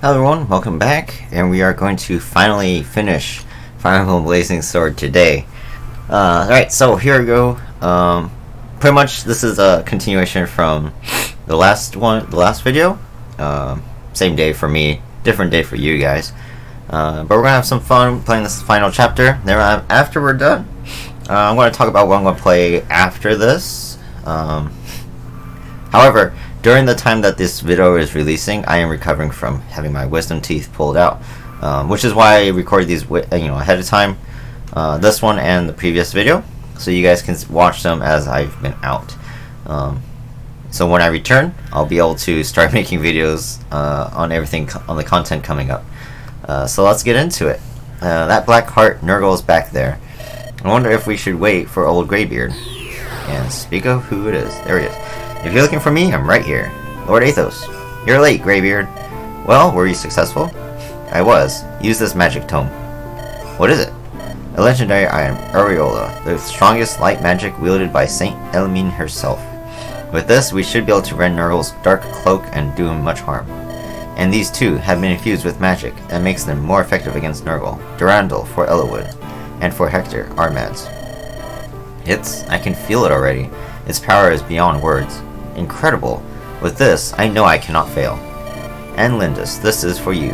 Hello everyone, welcome back, and we are going to finally finish Emblem Blazing Sword today. Alright, so here we go. Pretty much this is a continuation from the last video. Same day for me, different day for you guys. But we're gonna have some fun playing this final chapter. Then after we're done, I'm gonna talk about what I'm gonna play after this. However, during the time that this video is releasing, I am recovering from having my wisdom teeth pulled out, which is why I recorded these ahead of time, this one and the previous video, so you guys can watch them as I've been out. So when I return, I'll be able to start making videos on everything, on the content coming up. So let's get into it. That black heart Nurgle is back there. I wonder if we should wait for old Greybeard. And speak of who it is, there he is. If you're looking for me, I'm right here. Lord Athos. You're late, Greybeard. Well, were you successful? I was. Use this magic tome. What is it? A legendary item, Aureola, the strongest light magic wielded by Saint Elamine herself. With this, we should be able to rend Nurgle's dark cloak and do him much harm. And these two have been infused with magic that makes them more effective against Nurgle, Durandal for Elowood, and for Hector, Armad's. I can feel it already. Its power is beyond words. Incredible. With this, I know I cannot fail. And Lindis, this is for you.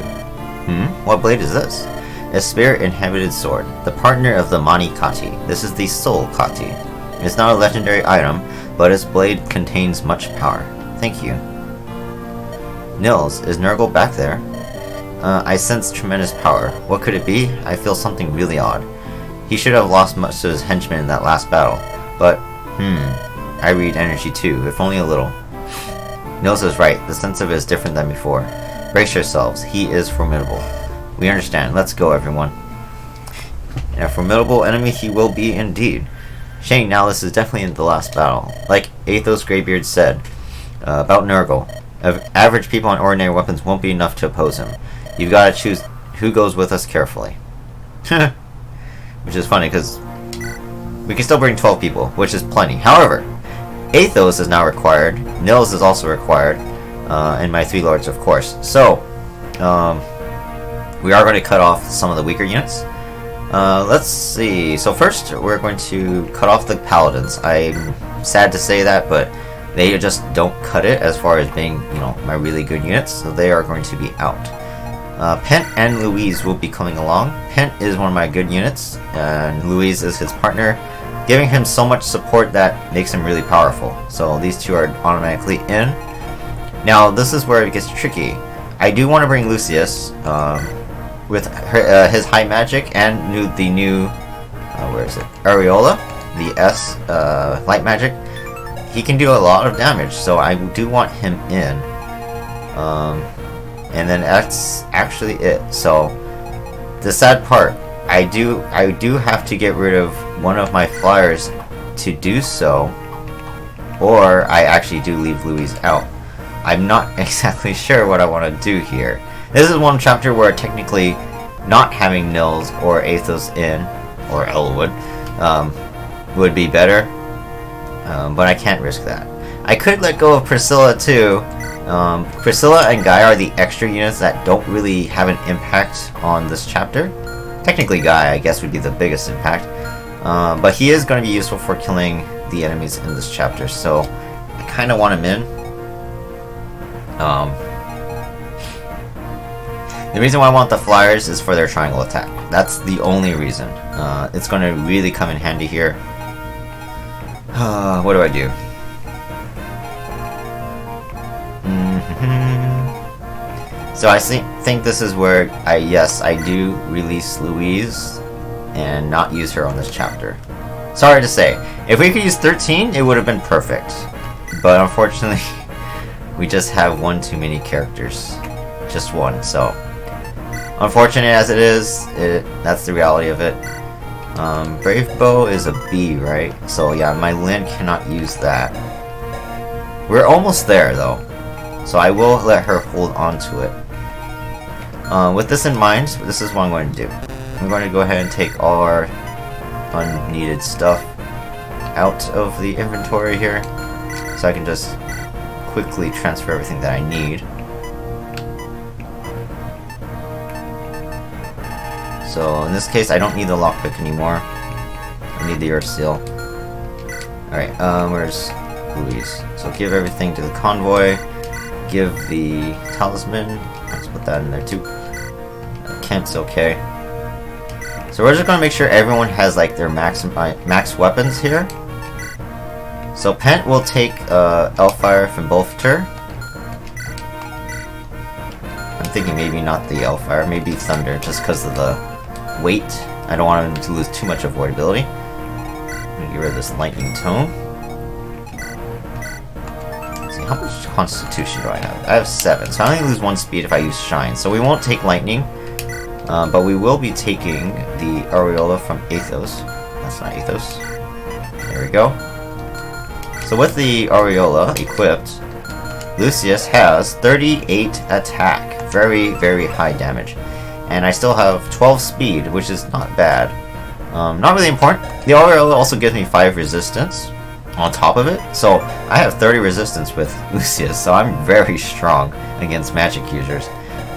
What blade is this? A spirit-inhabited sword, the partner of the Mani Kati. This is the Soul Kati. It's not a legendary item, but its blade contains much power. Thank you. Nils, is Nurgle back there? I sense tremendous power. What could it be? I feel something really odd. He should have lost much of his henchmen in that last battle, but, I read energy too, if only a little. Nils is right, the sense of it is different than before. Brace yourselves, he is formidable. We understand, let's go everyone. And a formidable enemy he will be indeed. Shane, now this is definitely in the last battle. Like Athos Greybeard said about Nurgle, average people on ordinary weapons won't be enough to oppose him. You've got to choose who goes with us carefully. Which is funny, because we can still bring 12 people, which is plenty. However, Athos is now required, Nils is also required, and my 3 lords, of course. So, we are going to cut off some of the weaker units. Let's see. So first, we're going to cut off the paladins. I'm sad to say that, but they just don't cut it as far as being, my really good units. So they are going to be out. Pent and Louise will be coming along. Pent is one of my good units, and Louise is his partner, giving him so much support that makes him really powerful. So these two are automatically in. Now this is where it gets tricky. I do want to bring Lucius with his high magic and the new where is it? Aureola, the S light magic. He can do a lot of damage, so I do want him in. And then that's actually it. So the sad part, I do have to get rid of one of my flyers to do so, or I actually do leave Louise out. I'm not exactly sure what I want to do here. This is one chapter where technically not having Nils or Athos in, or Elwood, would be better, but I can't risk that. I could let go of Priscilla too. Priscilla and Guy are the extra units that don't really have an impact on this chapter. Technically Guy, I guess, would be the biggest impact. But he is going to be useful for killing the enemies in this chapter, so I kind of want him in. The reason why I want the flyers is for their triangle attack. That's the only reason. It's going to really come in handy here. What do I do? So I think this is where I do release Louise and not use her on this chapter. Sorry to say, if we could use 13, it would have been perfect. But unfortunately, we just have one too many characters. Just one, so unfortunate as it is, that's the reality of it. Brave Bow is a B, right? So yeah, my Lyn cannot use that. We're almost there though, so I will let her hold on to it. With this in mind, this is what I'm going to do. I'm going to go ahead and take all our unneeded stuff out of the inventory here, so I can just quickly transfer everything that I need. So in this case, I don't need the lockpick anymore. I need the earth seal. Alright, where's Louise? So give everything to the convoy. Give the talisman. Let's put that in there too. Kent's okay. So we're just gonna make sure everyone has like their max weapons here. So Pent will take Elfire from Bolter. I'm thinking maybe not the Elfire, maybe Thunder, just because of the weight. I don't want him to lose too much avoidability. I'm gonna get rid of this Lightning Tome. Let's see, how much Constitution do I have? I have 7, so I only lose 1 speed if I use Shine. So we won't take Lightning, but we will be taking the Aureola from Athos. That's not Athos. There we go. So with the Aureola equipped, Lucius has 38 attack. Very, very high damage. And I still have 12 speed, which is not bad. Not really important. The Aureola also gives me 5 resistance on top of it. So I have 30 resistance with Lucius, so I'm very strong against magic users.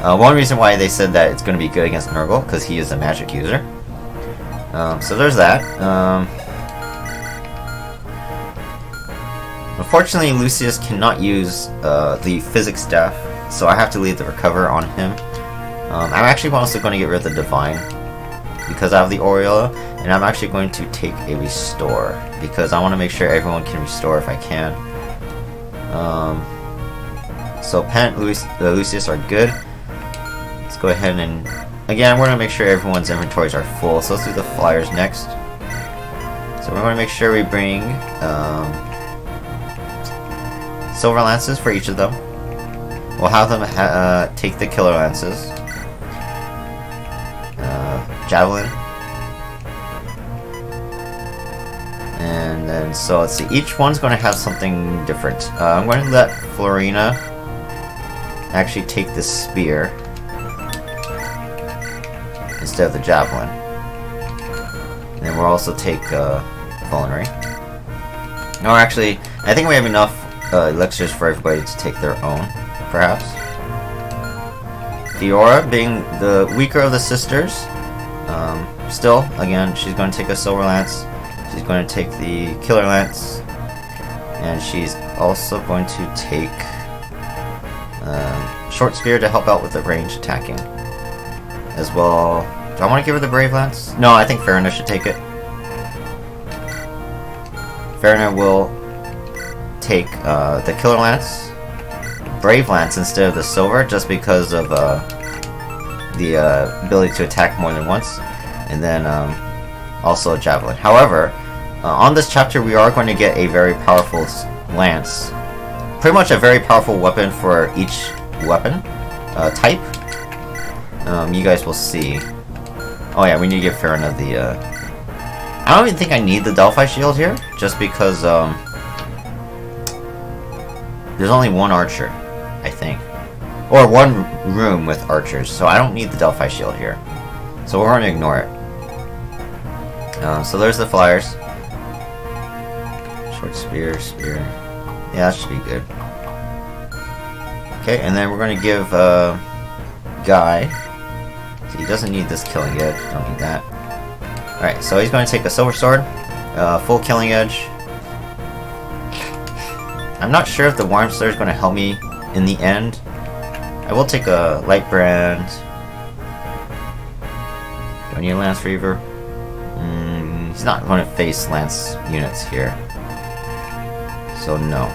One reason why they said that it's going to be good against Nurgle, because he is a magic user. So there's that. Unfortunately, Lucius cannot use the physics staff, so I have to leave the recover on him. I'm actually also going to get rid of the divine because I have the Aureola, and I'm actually going to take a restore because I want to make sure everyone can restore if I can. So Pent, Lucius are good. Let's go ahead and again we're going to make sure everyone's inventories are full. So let's do the flyers next. So we're going to make sure we bring silver lances for each of them. We'll have them take the killer lances. Javelin. And then, so let's see, each one's going to have something different. I'm going to let Florina actually take the spear instead of the javelin. And then we'll also take Culinary. No, actually, I think we have enough elixirs for everybody to take their own, perhaps. Fiora, being the weaker of the sisters, still, again, she's going to take a Silver Lance. She's going to take the Killer Lance. And she's also going to take Short Spear to help out with the range attacking. As well, do I want to give her the Brave Lance? No, I think Farina should take it. Farina will take the Killer Lance, Brave Lance instead of the Silver, just because of the ability to attack more than once, and then also a Javelin. However, on this chapter we are going to get a very powerful lance, pretty much a very powerful weapon for each weapon type. You guys will see. Oh yeah, we need to give Farina the I don't even think I need the Delphi shield here, just because there's only one archer, I think. Or one room with archers, so I don't need the Delphi shield here. So we're going to ignore it. So there's the flyers. Short spear, spear. Yeah, that should be good. Okay, and then we're going to give Guy. So he doesn't need this killing edge. Don't need that. Alright, so he's going to take a silver sword. Full killing edge. I'm not sure if the Warm Star is going to help me in the end. I will take a light brand. Do I need a Lance Reaver? He's not going to face Lance units here. So no.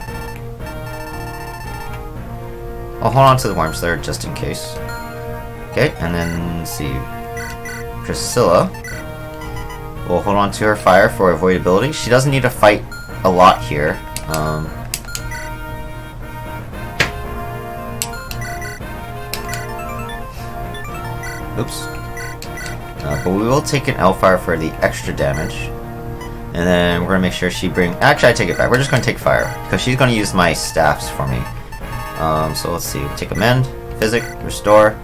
I'll hold on to the Warm Slayer just in case. Okay, and then let's see. Priscilla will hold on to her fire for avoidability. She doesn't need to fight a lot here. Oops. But we will take an Elfire for the extra damage. And then we're going to make sure she brings... Actually, I take it back. We're just going to take fire. Because she's going to use my staffs for me. So let's see. We'll take Amend, Physic, Restore.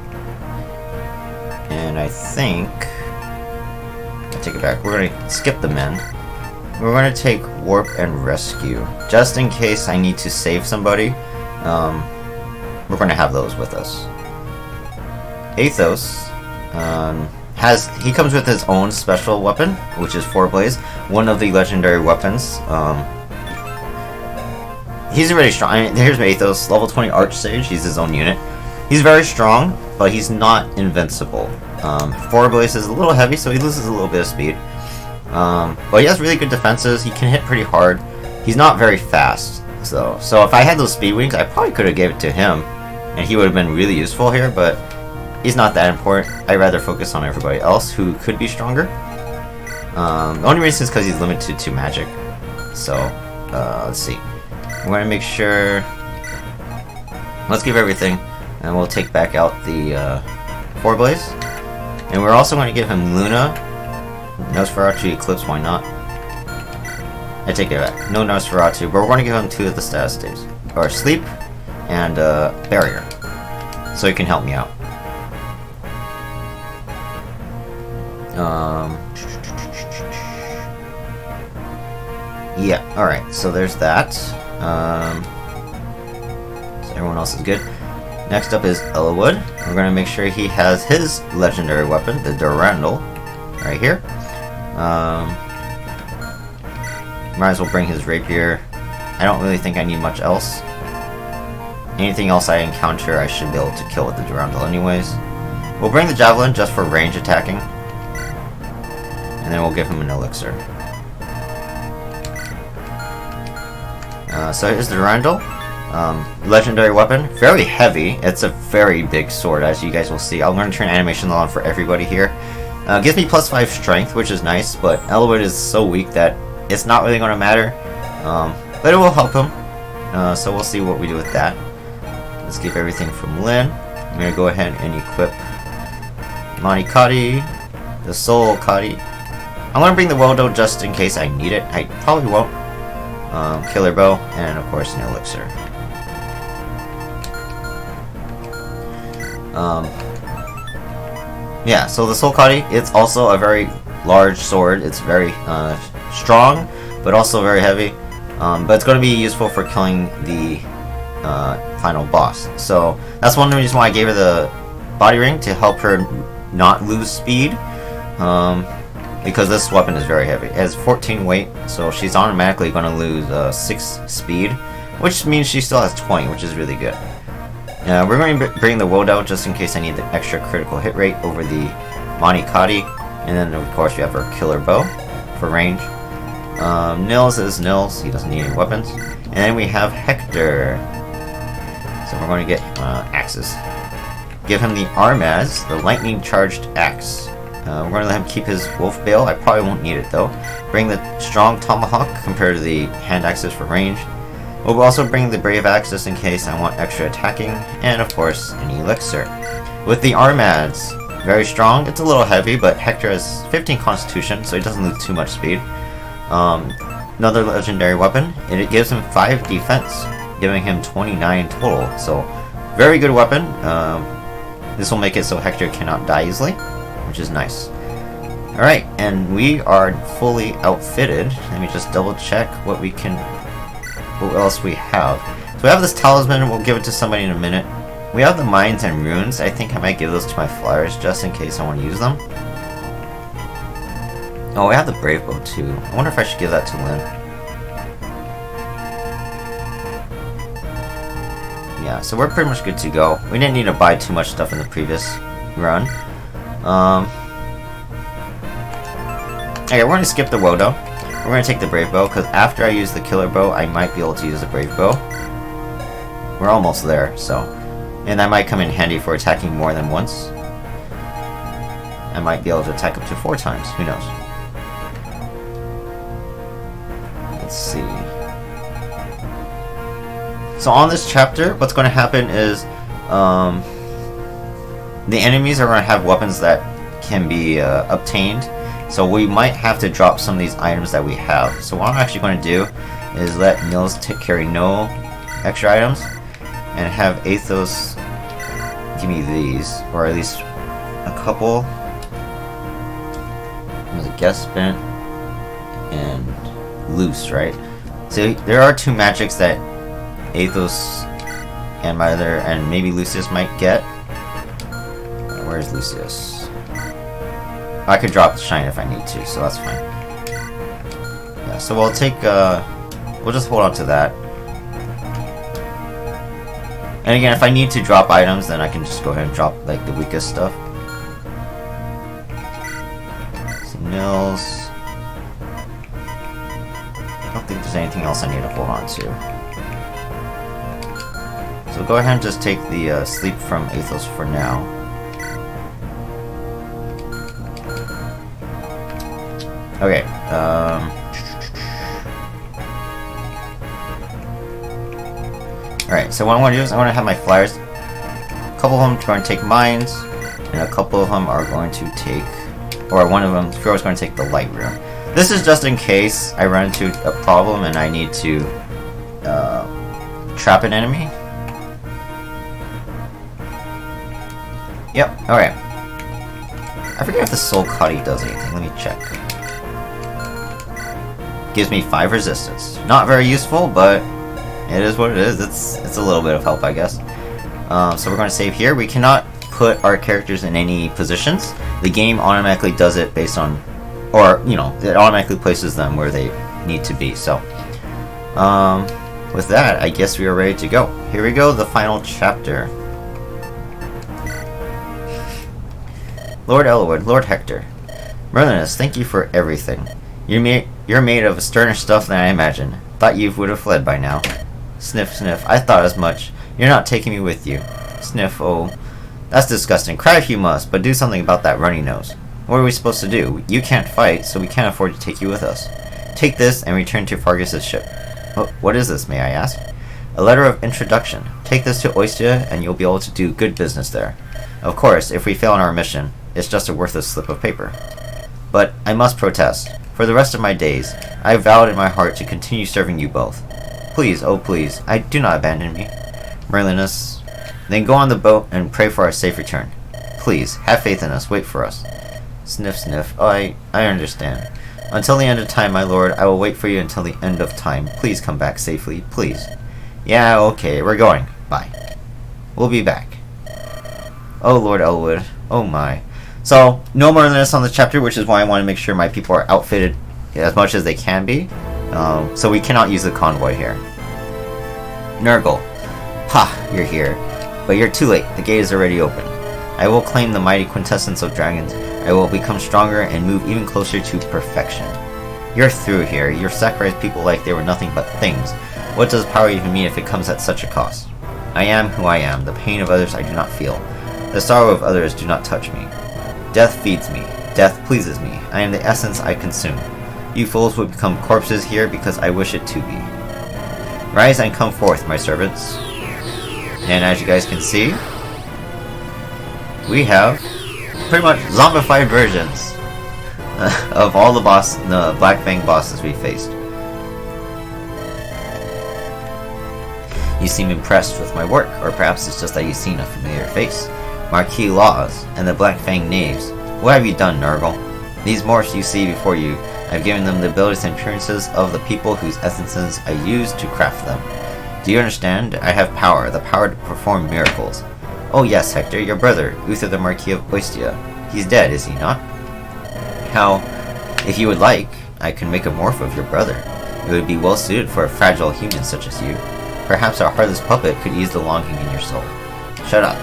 And I think... I take it back. We're going to skip the Mend. We're going to take Warp and Rescue. Just in case I need to save somebody. We're going to have those with us. Athos... he comes with his own special weapon, which is 4 Blaze, one of the legendary weapons. He's already strong. I mean, here's my Athos, level 20 Archsage. He's his own unit. He's very strong, but he's not invincible. 4 Blaze is a little heavy, so he loses a little bit of speed. But he has really good defenses. He can hit pretty hard. He's not very fast, so if I had those speed wings, I probably could have gave it to him, and he would have been really useful here. But he's not that important. I'd rather focus on everybody else who could be stronger. The only reason is because he's limited to magic. So let's see. We're gonna make sure. Let's give everything, and we'll take back out the 4 Blaze, and we're also going to give him Luna, Nosferatu, Eclipse. Why not? I take it back. No Nosferatu, but we're going to give him 2 of the status staves, or Sleep and Barrier, so he can help me out. Yeah. All right. So there's that. So everyone else is good. Next up is Elwood. We're going to make sure he has his legendary weapon, the Durandal, right here. Might as well bring his rapier. I don't really think I need much else. Anything else I encounter, I should be able to kill with the Durandal anyways. We'll bring the Javelin just for range attacking. And then we'll give him an elixir. So here's the Durandal. Legendary weapon. Very heavy. It's a very big sword, as you guys will see. I'm going to turn animation on for everybody here. Gives me +5 strength, which is nice, but Elwood is so weak that it's not really going to matter. But it will help him. So we'll see what we do with that. Let's give everything from Lyn. I'm going to go ahead and equip Monty Cotty, the Soul Cotty. I'm going to bring the Weldo just in case I need it. I probably won't. Killer Bow, and of course an elixir. Yeah, so the Soul Cotty, it's also a very large sword. It's very strong, but also very heavy. But it's going to be useful for killing the final boss. So that's one reason why I gave her the body ring, to help her not lose speed. Because this weapon is very heavy. It has 14 weight, so she's automatically going to lose 6 speed, which means she still has 20, which is really good. We're going to bring the Woad out just in case I need the extra critical hit rate over the Monty Cotty, and then of course we have our Killer Bow for range. Nils is Nils, he doesn't need any weapons. And then we have Hector. So we're going to get axes. Give him the Armaz, the lightning charged axe. We're going to let him keep his Wolf Bale. I probably won't need it though. Bring the Strong Tomahawk compared to the hand axes for range. We'll also bring the Brave Axe just in case I want extra attacking. And of course, an elixir. With the Armads, very strong. It's a little heavy, but Hector has 15 constitution, so he doesn't lose too much speed. Another legendary weapon, and it gives him 5 defense, giving him 29 total. So, very good weapon. This will make it so Hector cannot die easily, which is nice. Alright, and we are fully outfitted. Let me just double check what else we have. So we have this talisman, we'll give it to somebody in a minute. We have the mines and runes. I think I might give those to my flyers just in case I want to use them. Oh, we have the Brave Bow too. I wonder if I should give that to Lyn. Yeah, so we're pretty much good to go. We didn't need to buy too much stuff in the previous run. Okay, we're going to skip the Wodo. We're going to take the Brave Bow, because after I use the Killer Bow, I might be able to use the Brave Bow. We're almost there, so. And that might come in handy for attacking more than once. I might be able to attack up to 4 times, who knows. Let's see. So on this chapter, what's going to happen is the enemies are going to have weapons that can be obtained. So we might have to drop some of these items that we have. So what I'm actually going to do is let Nils carry no extra items, and have Athos give me these, or at least a couple. There's a guest spent and loose, right? So there are 2 magics that Athos and my other, and maybe Lucius might get. Where's Lucius? I could drop the shine if I need to, so that's fine. Yeah, so we'll take, we'll just hold on to that. And again, if I need to drop items, then I can just go ahead and drop, like, the weakest stuff. Some nils. I don't think there's anything else I need to hold on to. So go ahead and just take the sleep from Athos for now. Okay, alright, so what I want to do is I want to have my flyers. A couple of them are going to take mines, and a couple of them are going to take, or one of them, is going to take the light room. This is just in case I run into a problem and I need to trap an enemy. Yep, alright. I forget if the Soul Cutty does anything. Let me check. Gives me 5 resistance. Not very useful, but it is what it is. It's a little bit of help, I guess. So we're going to save here. We cannot put our characters in any positions. The game automatically does it based on, or, you know, it automatically places them where they need to be. So, with that, I guess we are ready to go. Here we go, the final chapter. Lord Elwood, Lord Hector. Merlinus, thank you for everything. You're made of sterner stuff than I imagined. Thought you would have fled by now. Sniff, sniff. I thought as much. You're not taking me with you. Sniff, oh. That's disgusting. Cry if you must, but do something about that runny nose. What are we supposed to do? You can't fight, so we can't afford to take you with us. Take this and return to Fargus's ship. What is this, may I ask? A letter of introduction. Take this to Oistia, and you'll be able to do good business there. Of course, if we fail in our mission, it's just a worthless slip of paper. But I must protest. For the rest of my days, I vowed in my heart to continue serving you both. Please, oh please, do not abandon me. Merlinus, then go on the boat and pray for our safe return. Please, have faith in us, wait for us. Sniff, sniff. Oh, I understand. Until the end of time, my lord, I will wait for you until the end of time. Please come back safely, please. Yeah, okay, we're going. Bye. We'll be back. Oh, Lord Elwood. Oh my. So, no Merlinus on this chapter, which is why I want to make sure my people are outfitted as much as they can be. So we cannot use the convoy here. Nurgle. Ha, you're here. But you're too late. The gate is already open. I will claim the mighty quintessence of dragons. I will become stronger and move even closer to perfection. You're through here. You've sacrificed people like they were nothing but things. What does power even mean if it comes at such a cost? I am who I am. The pain of others I do not feel. The sorrow of others do not touch me. Death feeds me. Death pleases me. I am the essence I consume. You fools will become corpses here because I wish it to be. Rise and come forth, my servants. And as you guys can see, we have pretty much zombified versions of all the Black Fang bosses we faced. You seem impressed with my work, or perhaps it's just that you've seen a familiar face. Marquis Laws, and the Black Fang knaves. What have you done, Nurgle? These morphs you see before you, I've given them the abilities and appearances of the people whose essences I used to craft them. Do you understand? I have power, the power to perform miracles. Oh yes, Hector, your brother, Uther the Marquis of Oistia. He's dead, is he not? How, if you would like, I can make a morph of your brother. It would be well suited for a fragile human such as you. Perhaps our heartless puppet could ease the longing in your soul. Shut up.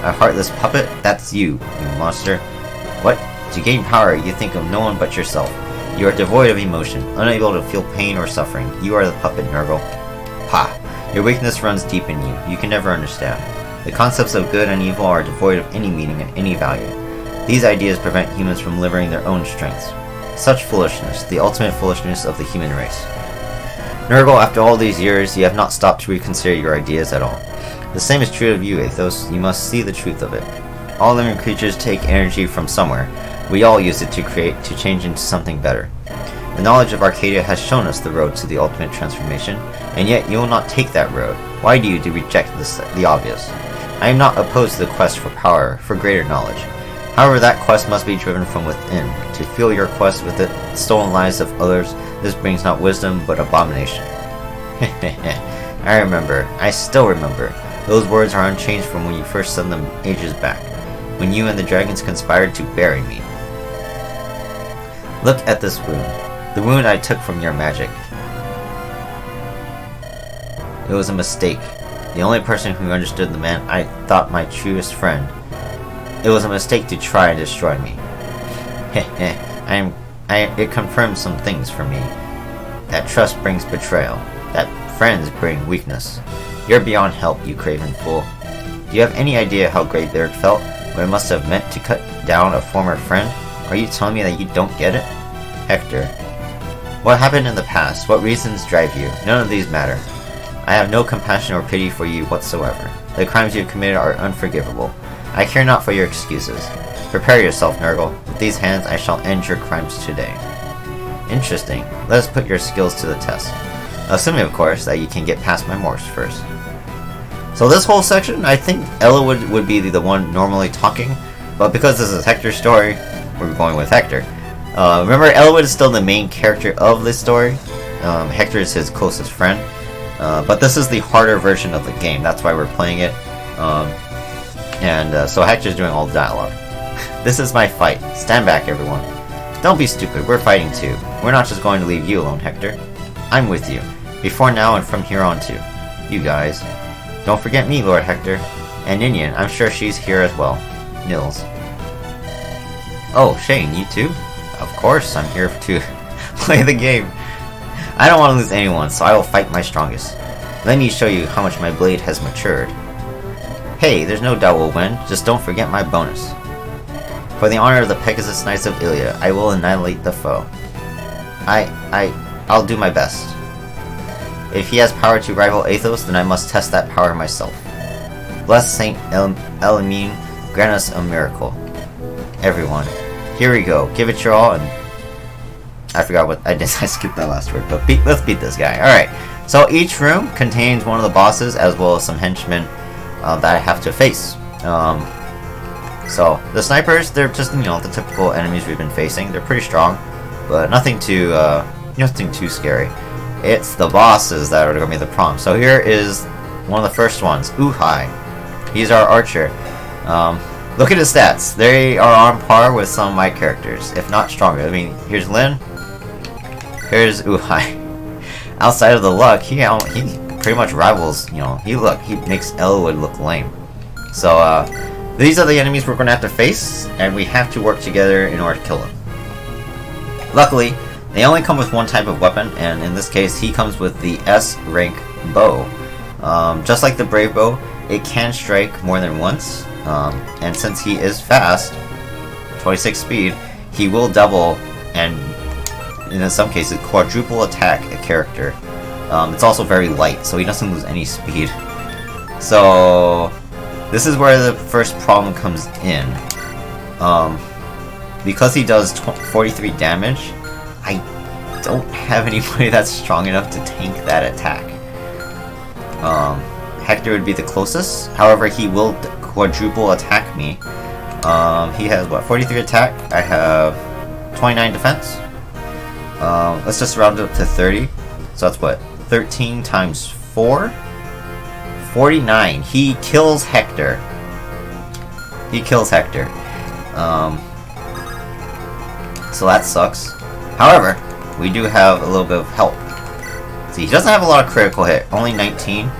A heartless puppet? That's you, you monster. What? To gain power, you think of no one but yourself. You are devoid of emotion, unable to feel pain or suffering. You are the puppet, Nurgle. Ha! Your weakness runs deep in you. You can never understand. The concepts of good and evil are devoid of any meaning and any value. These ideas prevent humans from liberating their own strengths. Such foolishness, the ultimate foolishness of the human race. Nurgle, after all these years, you have not stopped to reconsider your ideas at all. The same is true of you, Athos. You must see the truth of it. All living creatures take energy from somewhere. We all use it to change into something better. The knowledge of Arcadia has shown us the road to the ultimate transformation, and yet you will not take that road. Why do you reject the obvious? I am not opposed to the quest for power, for greater knowledge. However, that quest must be driven from within. To fuel your quest with the stolen lives of others, this brings not wisdom, but abomination. I remember. I still remember. Those words are unchanged from when you first said them ages back, when you and the dragons conspired to bury me. Look at this wound. The wound I took from your magic. It was a mistake. The only person who understood the man I thought my truest friend. It was a mistake to try and destroy me. It confirms some things for me. That trust brings betrayal. That friends bring weakness. You're beyond help, you craven fool. Do you have any idea how Greybeard felt? What it must have meant to cut down a former friend? Are you telling me that you don't get it? Hector. What happened in the past? What reasons drive you? None of these matter. I have no compassion or pity for you whatsoever. The crimes you have committed are unforgivable. I care not for your excuses. Prepare yourself, Nurgle. With these hands I shall end your crimes today. Interesting. Let us put your skills to the test. Assuming, of course, that you can get past my morphs first. So this whole section, I think Ella would be the one normally talking, but because this is Hector's story, we're going with Hector. Remember, Elwood is still the main character of this story. Hector is his closest friend. But this is the harder version of the game, that's why we're playing it. So Hector's doing all the dialogue. This is my fight. Stand back, everyone. Don't be stupid, we're fighting too. We're not just going to leave you alone, Hector. I'm with you. Before now and from here on too. You guys. Don't forget me, Lord Hector. And Ninian, I'm sure she's here as well. Nils. Oh, Shane, you too? Of course, I'm here to play the game. I don't want to lose anyone, so I will fight my strongest. Let me show you how much my blade has matured. Hey, there's no doubt we'll win, just don't forget my bonus. For the honor of the Pegasus Knights of Ilia, I will annihilate the foe. I'll do my best. If he has power to rival Athos, then I must test that power myself. Bless Saint Elamine, grant us a miracle. Everyone, here we go. Give it your all, and I forgot what I did. I skipped that last word, but let's beat this guy. Alright, so each room contains one of the bosses as well as some henchmen that I have to face. So the snipers, they're just, the typical enemies we've been facing. They're pretty strong, but nothing too scary. It's the bosses that are going to be the problem. So here is one of the first ones, Uhai. He's our archer. Look at his stats. They are on par with some of my characters, if not stronger. I mean, here's Lyn. Here's Uhai. Outside of the luck, he pretty much rivals, he makes Elwood look lame. So, these are the enemies we're going to have to face, and we have to work together in order to kill them. Luckily, they only come with one type of weapon, and in this case, he comes with the S rank bow. Just like the Brave Bow, it can strike more than once, and since he is fast, 26 speed, he will double and in some cases quadruple attack a character. It's also very light, so he doesn't lose any speed. So this is where the first problem comes in. Because he does 43 damage, I don't have anybody that's strong enough to tank that attack. Hector would be the closest, however he will quadruple attack me. He has what, 43 attack, I have 29 defense. Let's just round it up to 30, so that's what, 13 times 4? 49. He kills Hector. So that sucks. However, we do have a little bit of help. See, he doesn't have a lot of critical hit, only 19.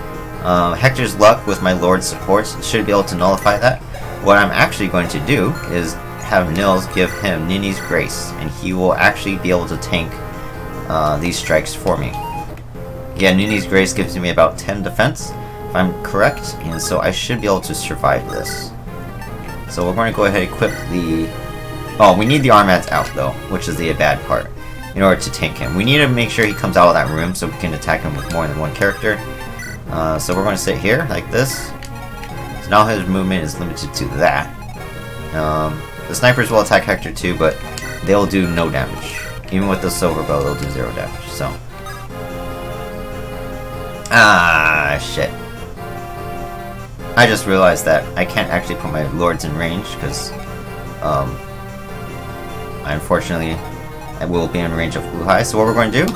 Hector's luck with my Lord's supports should be able to nullify that. What I'm actually going to do is have Nils give him Nini's Grace, and he will actually be able to tank these strikes for me. Yeah, Nini's Grace gives me about 10 defense, if I'm correct, and so I should be able to survive this. So we're going to go ahead and equip the... Oh, we need the Armads out though, which is the bad part, in order to tank him. We need to make sure he comes out of that room so we can attack him with more than one character. So we're going to sit here, like this. So now his movement is limited to that. The snipers will attack Hector too, but they'll do no damage. Even with the silver bow, they'll do 0 damage, so... Ah, shit. I just realized that I can't actually put my lords in range, because, unfortunately, I will be in range of Uhai. So what we're going to do,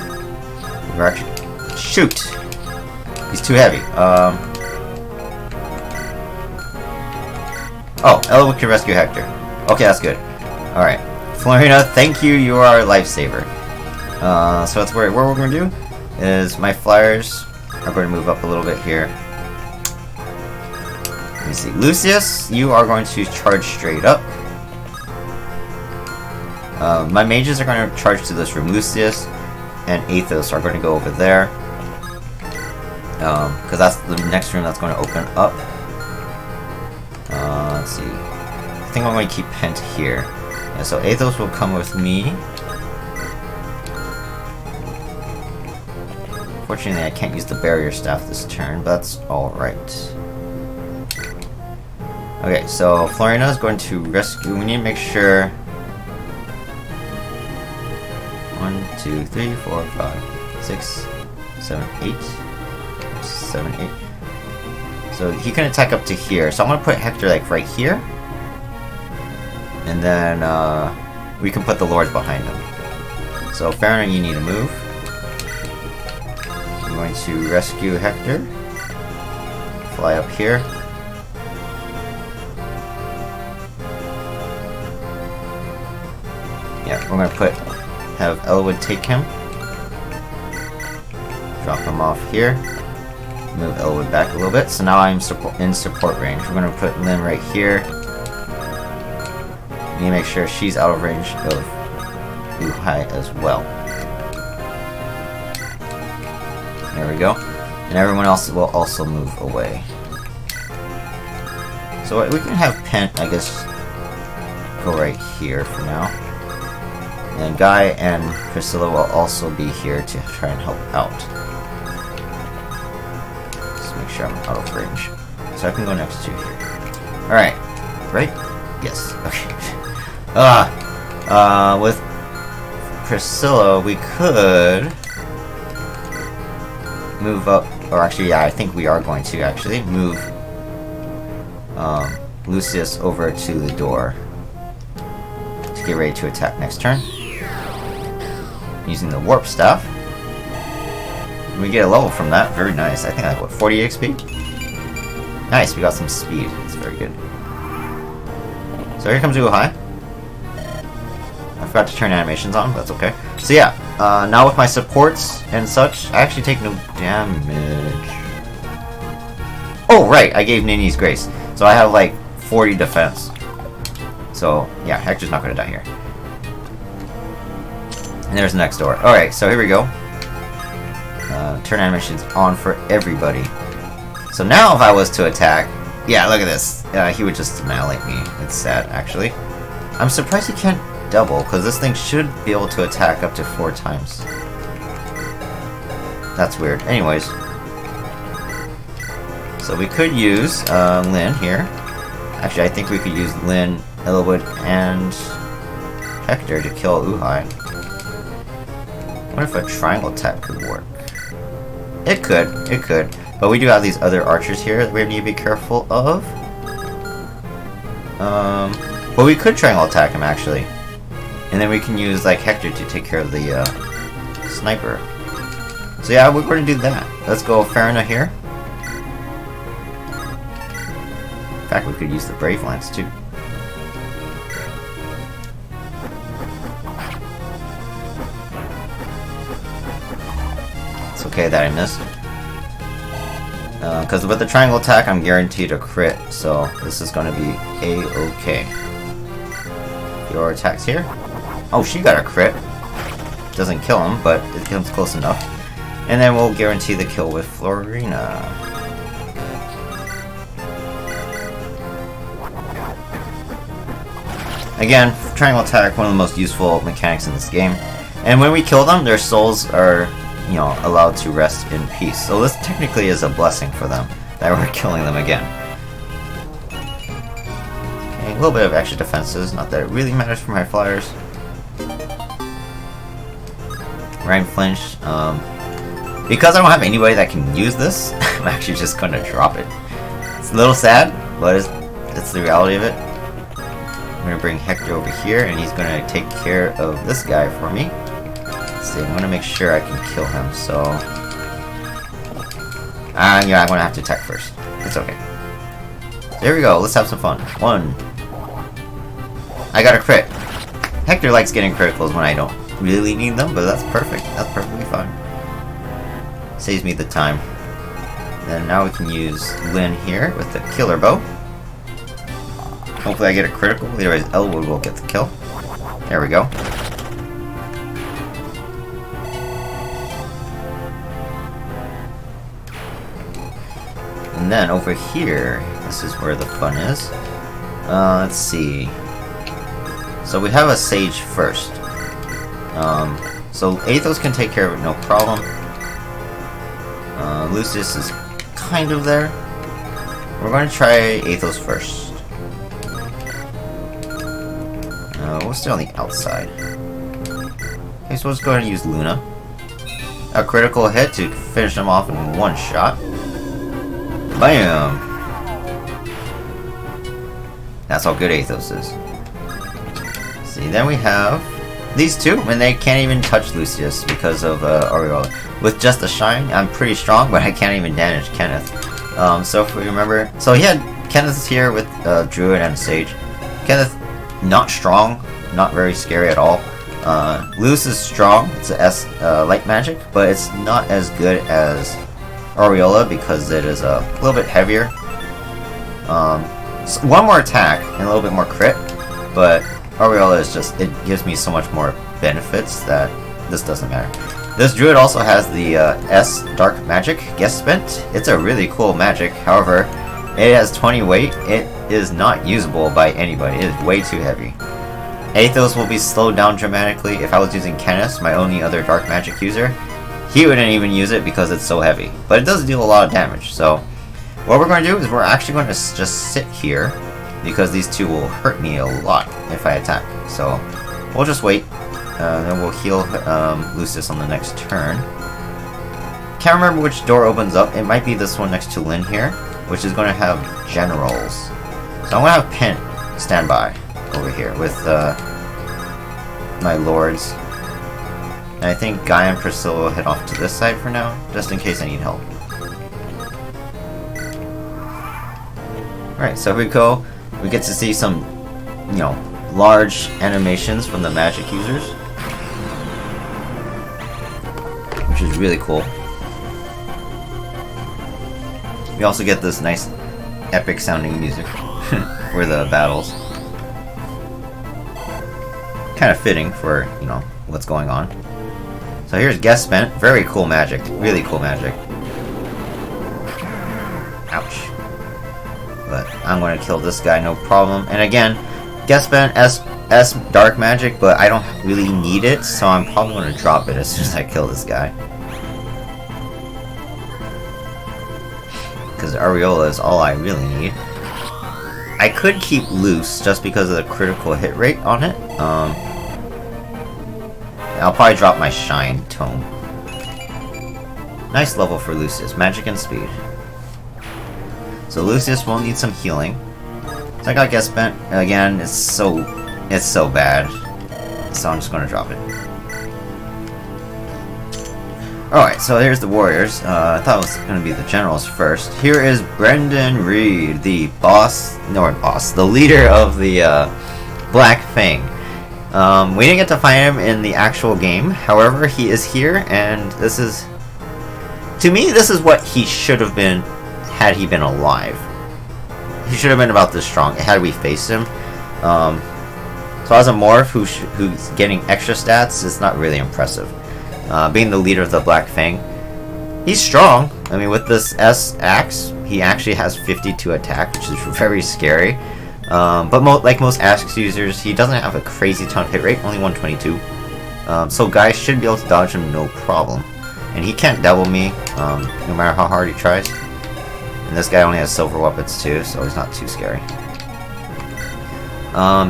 we're actually... Shoot! He's too heavy. Oh, Elwood can rescue Hector. Okay, that's good. Alright. Florina, thank you. You are a lifesaver. So that's what we're going to do is my flyers are going to move up a little bit here. Let me see. Lucius, you are going to charge straight up. My mages are going to charge to this room. Lucius and Athos are going to go over there. Because that's the next room that's going to open up. Let's see. I think I'm going to keep Pent here. Yeah, so Athos will come with me. Fortunately, I can't use the barrier staff this turn, but that's alright. Okay, so Florina is going to rescue. We need to make sure. 1, 2, 3, 4, 5, 6, 7, 8. 7, 8. So he can attack up to here. So I'm gonna put Hector like right here. And then we can put the lords behind him. So Farron, you need to move. I'm going to rescue Hector. Fly up here. Yeah, we're gonna have Elwood take him. Drop him off here. Move Elwood back a little bit. So now I'm in support range. We're gonna put Lynn right here. Need to make sure she's out of range of Uhai as well. There we go. And everyone else will also move away. So we can have Pent, I guess, go right here for now. And Guy and Priscilla will also be here to try and help out. Just make sure I'm out of range. So I can go next to you here. Alright. Right? Yes. Okay. With Priscilla, we could move up, or actually, yeah, I think we are going to actually move Lucius over to the door to get ready to attack next turn. Using the warp staff. We get a level from that. Very nice. I think I have, what, 40 XP? Nice, we got some speed. That's very good. So here comes Uhai. I forgot to turn animations on, but that's okay. So yeah, now with my supports and such, I actually take no damage. Oh, right, I gave Nini's Grace. So I have like 40 defense. So yeah, Hector's not going to die here. And there's the next door. Alright, so here we go. Turn animations on for everybody. So now if I was to attack, yeah, look at this. He would just annihilate me. It's sad, actually. I'm surprised he can't double, because this thing should be able to attack up to 4 times. That's weird. Anyways. So we could use Lynn here. Actually, I think we could use Lynn, Elwood, and Hector to kill Uhai. I wonder if a triangle attack could work. It could. But we do have these other archers here that we need to be careful of. But we could triangle attack him, actually. And then we can use, like, Hector to take care of the sniper. So yeah, we're going to do that. Let's go Farina here. In fact, we could use the Brave Lance, too. It's okay that I missed. Because with the triangle attack, I'm guaranteed a crit, so this is going to be A-okay. Your attacks here. Oh, she got a crit. Doesn't kill him, but it comes close enough. And then we'll guarantee the kill with Florina. Again, triangle attack, one of the most useful mechanics in this game. And when we kill them, their souls are, you know, allowed to rest in peace. So this technically is a blessing for them that we're killing them again. Okay, a little bit of extra defenses, not that it really matters for my flyers. Rhyme flinch. Because I don't have anybody that can use this, I'm actually just going to drop it. It's a little sad, but it's the reality of it. I'm going to bring Hector over here, and he's going to take care of this guy for me. Let's see, I'm going to make sure I can kill him, so... yeah, I'm going to have to attack first. It's okay. So here we go, let's have some fun. 1. I got a crit. Hector likes getting criticals when I don't really need them, but that's perfect. That's perfectly fine. Saves me the time. Then now we can use Lyn here with the killer bow. Hopefully I get a critical, otherwise Elwood will get the kill. There we go. And then over here, this is where the fun is. Let's see. So we have a Sage first. So Athos can take care of it, no problem. Lucius is kind of there. We're going to try Athos first. We'll stay on the outside. Okay, so let's go ahead and use Luna. A critical hit to finish him off in one shot. Bam! That's how good Athos is. See, then we have these two, and they can't even touch Lucius because of Aureola. With just a shine, I'm pretty strong, but I can't even damage Kenneth. So if we remember, so he had Kenneth here with Druid and Sage. Kenneth, not strong, not very scary at all. Luce is strong, it's a S light magic, but it's not as good as Aureola because it is a little bit heavier. So one more attack and a little bit more crit, but Aureola is just, it gives me so much more benefits that this doesn't matter. This druid also has the S dark magic, guess spent. It's a really cool magic, however, it has 20 weight. It is not usable by anybody, it is way too heavy. Athos will be slowed down dramatically. If I was using Kenneth, my only other dark magic user, he wouldn't even use it because it's so heavy. But it does deal a lot of damage, so what we're going to do is we're actually going to just sit here because these two will hurt me a lot if I attack. So we'll just wait. Then we'll heal Lucius on the next turn. Can't remember which door opens up. It might be this one next to Lyn here, which is going to have generals. So I'm going to have Pent stand by over here with my lords. And I think Guy and Priscilla will head off to this side for now, just in case I need help. Alright, so here we go. We get to see some, you know, large animations from the magic users, which is really cool. We also get this nice epic sounding music for the battles. Kind of fitting for, you know, what's going on. So here's Guess Spent. Very cool magic. Really cool magic. Ouch. But I'm going to kill this guy, no problem. And again, Guess Spent S dark magic, but I don't really need it, so I'm probably going to drop it as soon as I kill this guy. Because Aureola is all I really need. I could keep Luce just because of the critical hit rate on it. I'll probably drop my Shine Tome. Nice level for Lucius, magic and speed. So Lucius will need some healing. So I got Guess Spent. Again, it's so bad. So I'm just gonna drop it. Alright, so here's the warriors. I thought it was gonna be the generals first. Here is Brendan Reed, the the leader of the Black Fang. We didn't get to find him in the actual game, however, he is here, and this is, to me, this is what he should have been had he been alive. He should have been about this strong had we faced him. So as a morph who's getting extra stats, it's not really impressive. Being the leader of the Black Fang, he's strong. I mean, with this S axe, he actually has 52 attack, which is very scary. But like most axe users, he doesn't have a crazy ton of hit rate, only 122. So guys should be able to dodge him no problem. And he can't double me, no matter how hard he tries. And this guy only has silver weapons too, so he's not too scary.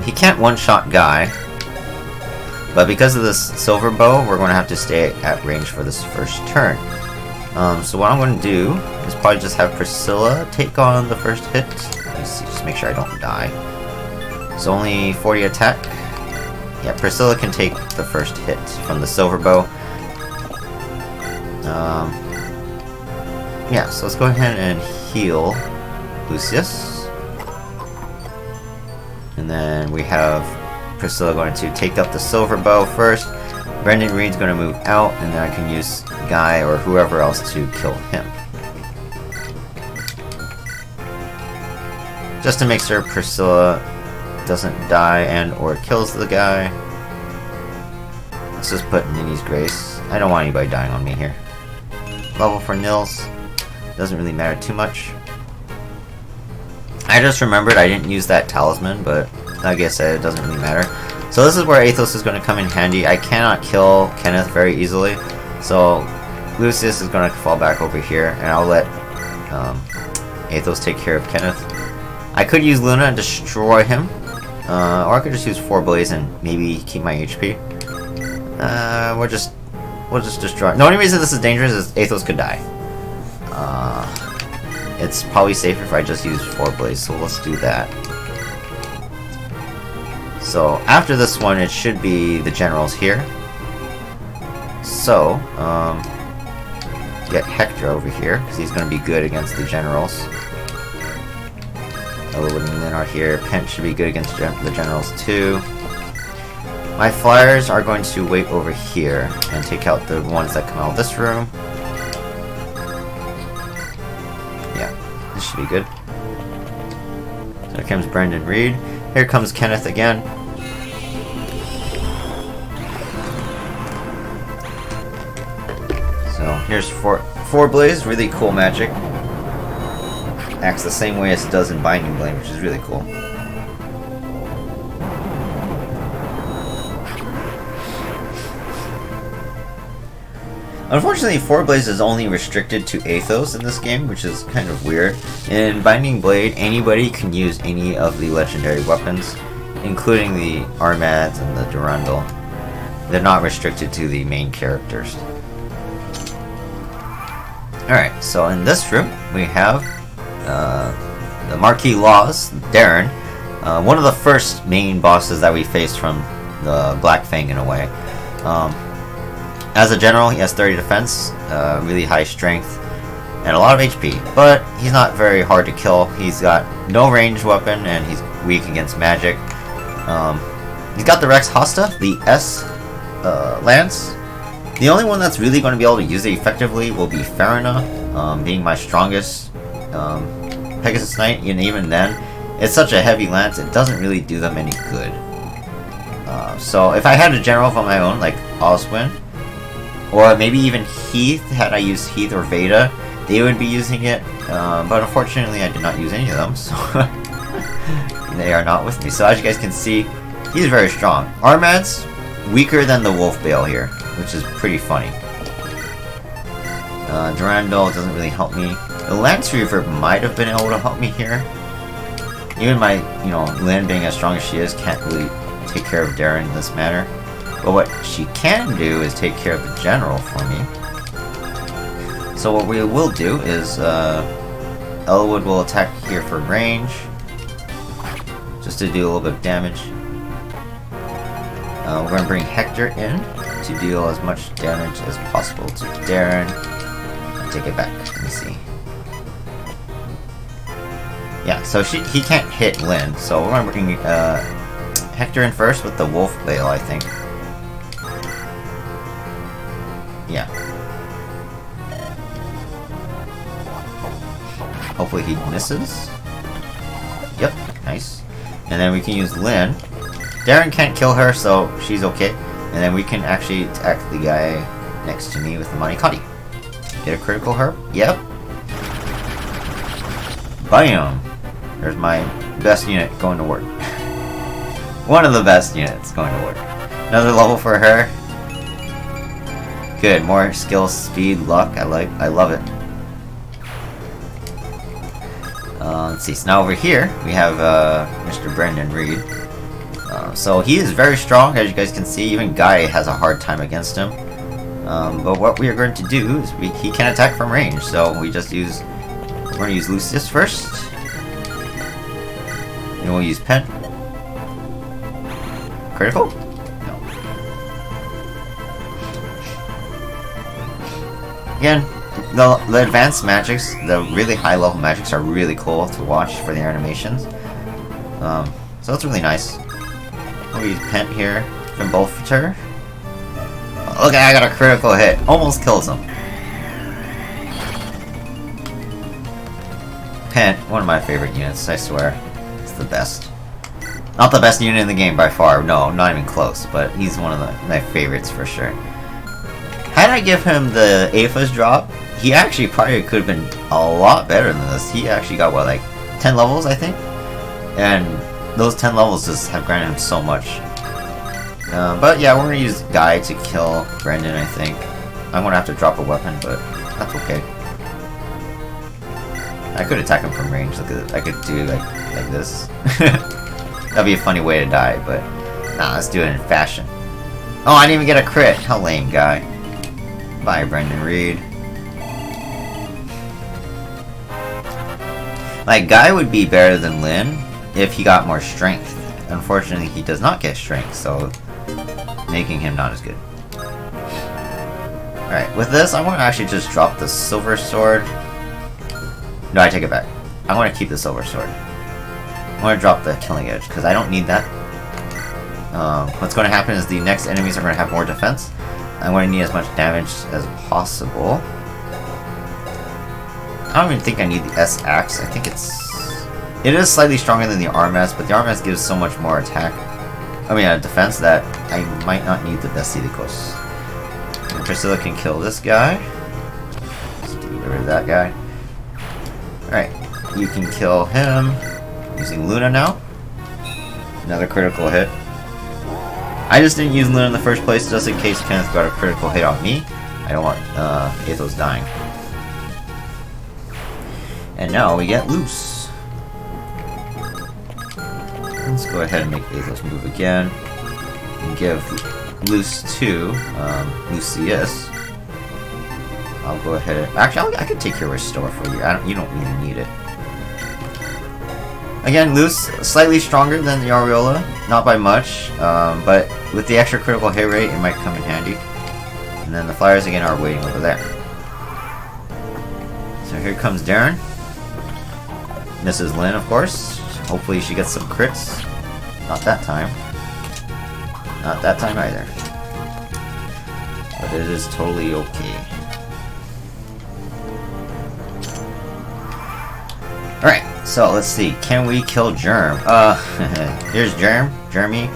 He can't one-shot Guy. But because of this silver bow, we're going to have to stay at range for this first turn. So what I'm going to do is probably just have Priscilla take on the first hit. Let's see, just make sure I don't die. So only 40 attack. Yeah, Priscilla can take the first hit from the silver bow. Yeah, so let's go ahead and heal Lucius. And then we have Priscilla going to take up the silver bow first. Brendan Reed's going to move out, and then I can use Guy or whoever else to kill him. Just to make sure Priscilla doesn't die and or kills the guy. Let's just put Nini's Grace. I don't want anybody dying on me here. Level for Nils. Doesn't really matter too much. I just remembered I didn't use that talisman, but like I said, it doesn't really matter. So this is where Athos is going to come in handy. I cannot kill Kenneth very easily, so Lucius is going to fall back over here, and I'll let Athos take care of Kenneth. I could use Luna and destroy him, or I could just use 4 Blaze and maybe keep my HP. We'll just destroy. The only reason this is dangerous is Athos could die. It's probably safer if I just use 4 Blaze, so let's do that. So after this one, it should be the generals here. So get Hector over here because he's going to be good against the generals. Elwood and Lynn are here. Pent should be good against the generals too. My flyers are going to wait over here and take out the ones that come out of this room. Yeah, this should be good. So here comes Brendan Reed. Here comes Kenneth again. So here's 4 Blaze, really cool magic. Acts the same way as it does in Binding Blade, which is really cool. Unfortunately, 4 Blaze is only restricted to Athos in this game, which is kind of weird. In Binding Blade, anybody can use any of the legendary weapons, including the Armads and the Durandal. They're not restricted to the main characters. Alright, so in this room, we have the Marquis Laws, Darren, one of the first main bosses that we faced from the Black Fang in a way. As a general, he has 30 defense, really high strength, and a lot of HP, but he's not very hard to kill. He's got no ranged weapon, and he's weak against magic. He's got the Rex Hosta, the S Lance. The only one that's really going to be able to use it effectively will be Farina, being my strongest Pegasus Knight, and even then, it's such a heavy lance, it doesn't really do them any good. So if I had a general of my own, like Oswin, or maybe even Heath, had I used Heath or Veda, they would be using it, but unfortunately I did not use any of them, so they are not with me. So as you guys can see, he's very strong. Armad's weaker than the Wolf Bale here, which is pretty funny. Durandal doesn't really help me. The Lance Reaver might have been able to help me here. Even my, Lynn being as strong as she is, can't really take care of Darren in this manner. But what she can do is take care of the general for me. So what we will do is, Elwood will attack here for range, just to do a little bit of damage. We're going to bring Hector in to deal as much damage as possible to Darren. Take it back. Let me see. Yeah, so he can't hit Lynn, so we're going to bring Hector in first with the Wolf Bale, I think. Yeah. Hopefully he misses. Yep, nice. And then we can use Lynn. Darren can't kill her, so she's okay. And then we can actually attack the guy next to me with the Manikati. Get a critical herb? Yep. Bam! There's my best unit going to work. One of the best units going to work. Another level for her. Good, more skill, speed, luck. I love it. Let's see. So now over here we have Mr. Brendan Reed. So he is very strong, as you guys can see. Even Guy has a hard time against him. But what we are going to do is he can attack from range. So we just use. We're going to use Lucius first. And we'll use Pen. Critical? No. Again, the advanced magics, the really high level magics are really cool to watch for the animations. So that's really nice. We'll use Pent here from Bolter. Look, I got a critical hit. Almost kills him. Pent, one of my favorite units, I swear. It's the best. Not the best unit in the game by far, no, not even close, but he's one of my favorites for sure. Had I give him the Aphis drop, he actually probably could have been a lot better than this. He actually got, what, like 10 levels, I think? And those 10 levels just have granted him so much. But yeah, we're gonna use Guy to kill Brendan, I think. I'm gonna have to drop a weapon, but that's okay. I could attack him from range. Look at it. I could do like this. That'd be a funny way to die, but nah, let's do it in fashion. Oh, I didn't even get a crit. How lame, Guy. Bye, Brendan Reed. Like, Guy would be better than Lynn if he got more strength. Unfortunately, he does not get strength, so making him not as good. Alright, with this, I want to actually just drop the silver sword. No, I take it back. I want to keep the silver sword. I want to drop the killing edge, because I don't need that. What's going to happen is the next enemies are going to have more defense. I'm going to need as much damage as possible. I don't even think I need the S-Axe. I think it is slightly stronger than the RMS, but the RMS gives so much more attack. I mean, defense that I might not need the Basilicos. And Priscilla can kill this guy. Let's get rid of that guy. Alright, you can kill him using Luna now. Another critical hit. I just didn't use Luna in the first place just in case Kenneth got a critical hit on me. I don't want Athos dying. And now we get Luce. Let's go ahead and make Athos move again. And give Luce to Lucius. I'll go ahead and... Actually, I can take your restore for you. You don't really need it. Again, Luce, slightly stronger than the Aureola. Not by much, but with the extra critical hit rate, it might come in handy. And then the flyers again are waiting over there. So here comes Darren. Mrs. Lynn, of course. Hopefully she gets some crits. Not that time. Not that time either. But it is totally okay. Alright, so let's see. Can we kill Germ? Here's Jeremy.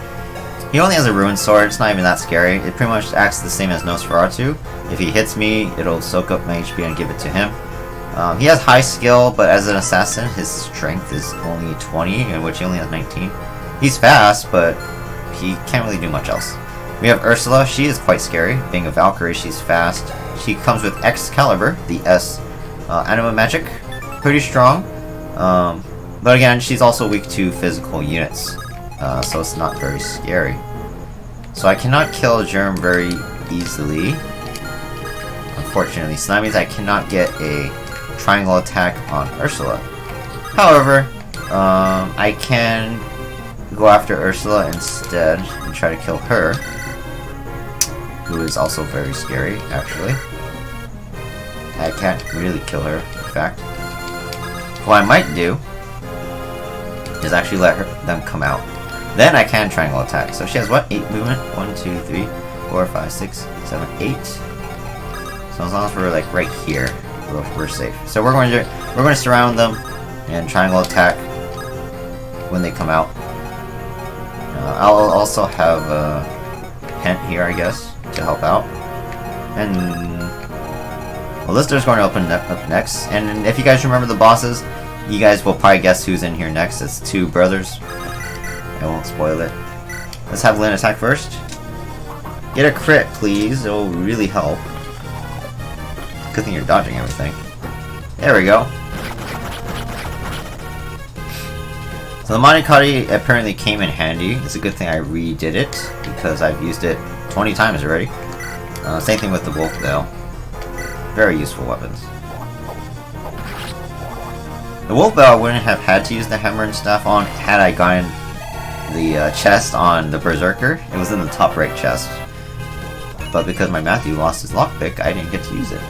He only has a Ruin Sword. It's not even that scary. It pretty much acts the same as Nosferatu. If he hits me, it'll soak up my HP and give it to him. He has high skill, but as an assassin, his strength is only 20, in which he only has 19. He's fast, but he can't really do much else. We have Ursula. She is quite scary. Being a Valkyrie, she's fast. She comes with Excalibur, the S anima magic. Pretty strong. But again, she's also weak to physical units, so it's not very scary. So I cannot kill Germ very easily, unfortunately. So that means I cannot get a triangle attack on Ursula. However, I can go after Ursula instead and try to kill her, who is also very scary, actually. I can't really kill her, in fact. What I might do is actually let them come out. Then I can triangle attack. So she has what? 8 movement? 1, 2, 3, 4, 5, 6, 7, 8. So as long as we're like right here, we're safe. So we're going to surround them and triangle attack when they come out. I'll also have Pent here, I guess, to help out. And well, this door's going to open up next. And if you guys remember the bosses, you guys will probably guess who's in here next. It's 2 brothers. I won't spoil it. Let's have Lynn attack first. Get a crit, please. It'll really help. Good thing you're dodging everything. There we go. So the Monikari apparently came in handy. It's a good thing I redid it, because I've used it 20 times already. Same thing with the Wolf Veil. Very useful weapons. The Wolf Veil I wouldn't have had to use the hammer and staff on had I gotten the chest on the Berserker. It was in the top right chest. But because my Matthew lost his lockpick, I didn't get to use it.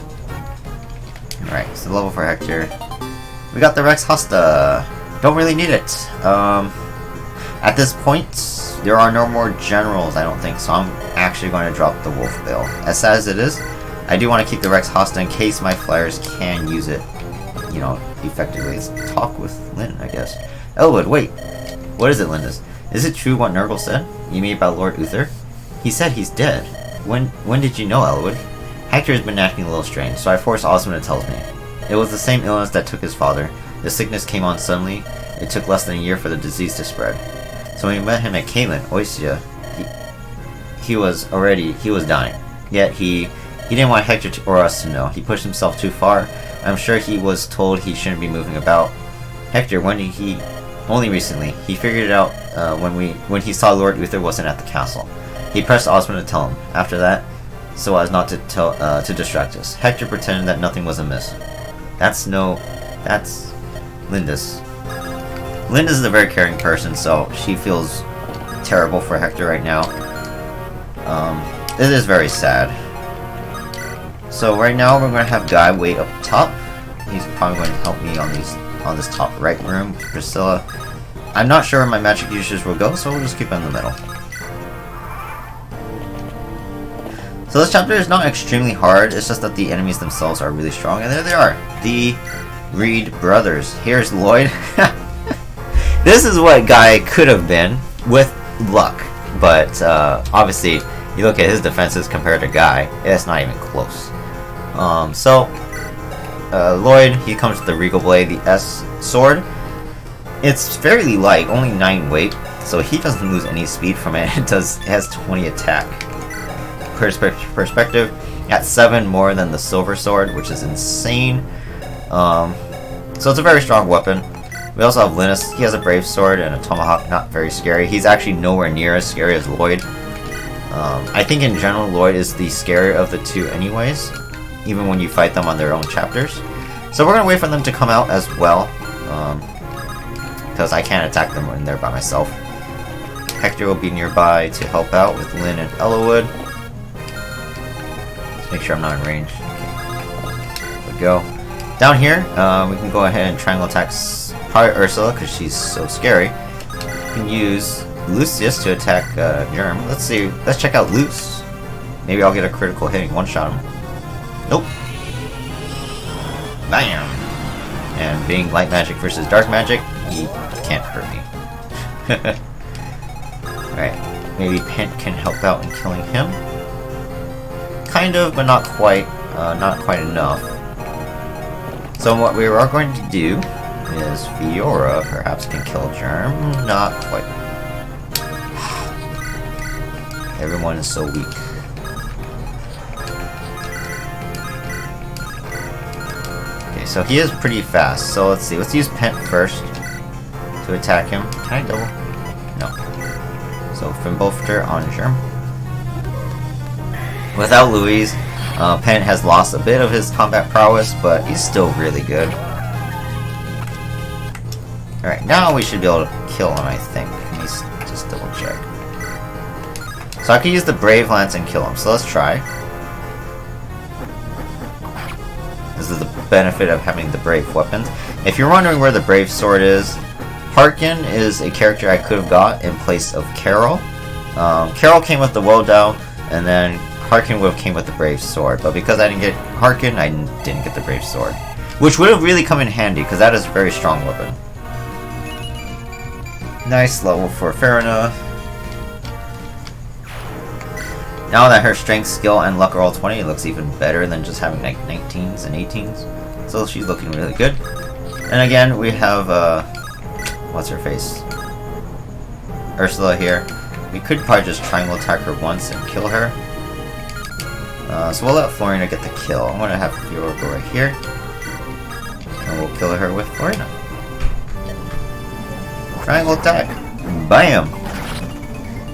Alright, so level for Hector. We got the Rex Hosta. Don't really need it. At this point, There are no more generals, I don't think, so I'm actually going to drop the Wolf Bill. As sad as it is, I do want to keep the Rex hostile in case my flyers can use it, you know, effectively. Let's talk with Lynn, I guess. Elwood, wait. What is it, Lindis? Is it true what Nurgle said? You mean about Lord Uther? He said he's dead. When did you know, Elwood? Hector has been acting a little strange, so I forced Osmond to tell me. It was the same illness that took his father. The sickness came on suddenly. It took less than a year for the disease to spread. So when we met him at Caitlin, Oisia, he was dying. Yet he didn't want Hector or us to know. He pushed himself too far. I'm sure he was told he shouldn't be moving about. Hector, only recently, he figured it out when he saw Lord Uther wasn't at the castle. He pressed Osmond to tell him. After that, so as not to distract us. Hector pretended that nothing was amiss. That's Lindis. Lindis is a very caring person, so she feels terrible for Hector right now. It is very sad. So right now we're going to have Guy wait up top. He's probably going to help me on this top right room with Priscilla. I'm not sure where my magic users will go, so we'll just keep them in the middle. So this chapter is not extremely hard, it's just that the enemies themselves are really strong, and there they are. The Reed brothers. Here's Lloyd. This is what Guy could have been, with luck. But, obviously, you look at his defenses compared to Guy, it's not even close. Lloyd, he comes with the Regal Blade, the S sword. It's fairly light, only 9 weight, so he doesn't lose any speed from it. It has 20 attack. Perspective, at 7 more than the Silver Sword, which is insane. So it's a very strong weapon. We also have Linus. He has a Brave Sword and a Tomahawk, not very scary. He's actually nowhere near as scary as Lloyd. I think in general Lloyd is the scarier of the two anyways, even when you fight them on their own chapters. So we're going to wait for them to come out as well, because I can't attack them when they're by myself. Hector will be nearby to help out with Lynn and Elwood. Let's make sure I'm not in range. Okay. There we go. Down here, we can go ahead and triangle attack probably Ursula, because she's so scary. We can use Lucius to attack Germ. Let's see. Let's check out Luce. Maybe I'll get a critical hitting one-shot him. Nope. Bam! And being light magic versus dark magic, he can't hurt me. Alright. Maybe Pent can help out in killing him. Kind of, but not quite. Not quite enough. So what we are going to do is Fiora perhaps can kill Germ. Not quite. Everyone is so weak. Okay, so he is pretty fast. So let's see. Let's use Pent first to attack him. Can I double? No. So Fimbulfter on Germ. Without Louise, Pent has lost a bit of his combat prowess, but he's still really good. Alright, now we should be able to kill him, I think. Let me just double check. So I could use the Brave Lance and kill him, so let's try. This is the benefit of having the Brave weapons. If you're wondering where the Brave Sword is, Harkin is a character I could have got in place of Carol. Carol came with the Wodow, and then Harkin would have came with the Brave Sword, but because I didn't get Harkin, I didn't get the Brave Sword. Which would have really come in handy, because that is a very strong weapon. Nice level for Farina. Now that her strength, skill, and luck are all 20, it looks even better than just having like 19s and 18s. So she's looking really good. And again, we have, what's her face? Ursula here. We could probably just triangle attack her once and kill her. So we'll let Florina get the kill. I'm going to have Fiora go right here. And we'll kill her with Florina. Triangle attack. Bam!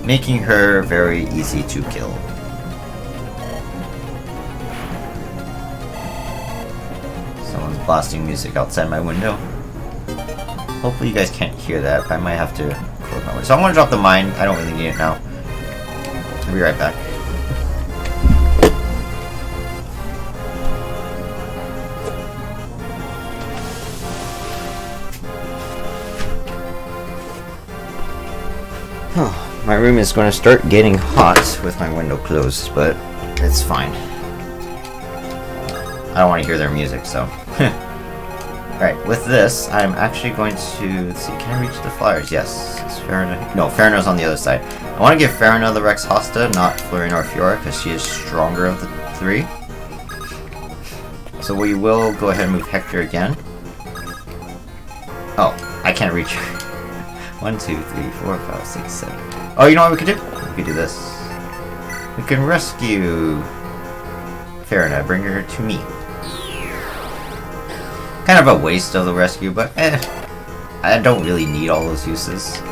Making her very easy to kill. Someone's blasting music outside my window. Hopefully you guys can't hear that, but I might have to close my window. So I'm going to drop the mine. I don't really need it now. I'll be right back. My room is going to start getting hot with my window closed, but it's fine. I don't want to hear their music, so. Alright, with this, I'm actually going to, let's see, can I reach the flyers? Yes. Is Farina? No, Farina's on the other side. I want to give Farina the Rex Hosta, not Florina or Fiora, because she is stronger of the three. So we will go ahead and move Hector again. Oh, I can't reach her. 1, 2, 3, 4, 5, 6, 7. Oh, you know what we could do? We could do this. We can rescue Farina, bring her to me. Kind of a waste of the rescue, but I don't really need all those uses.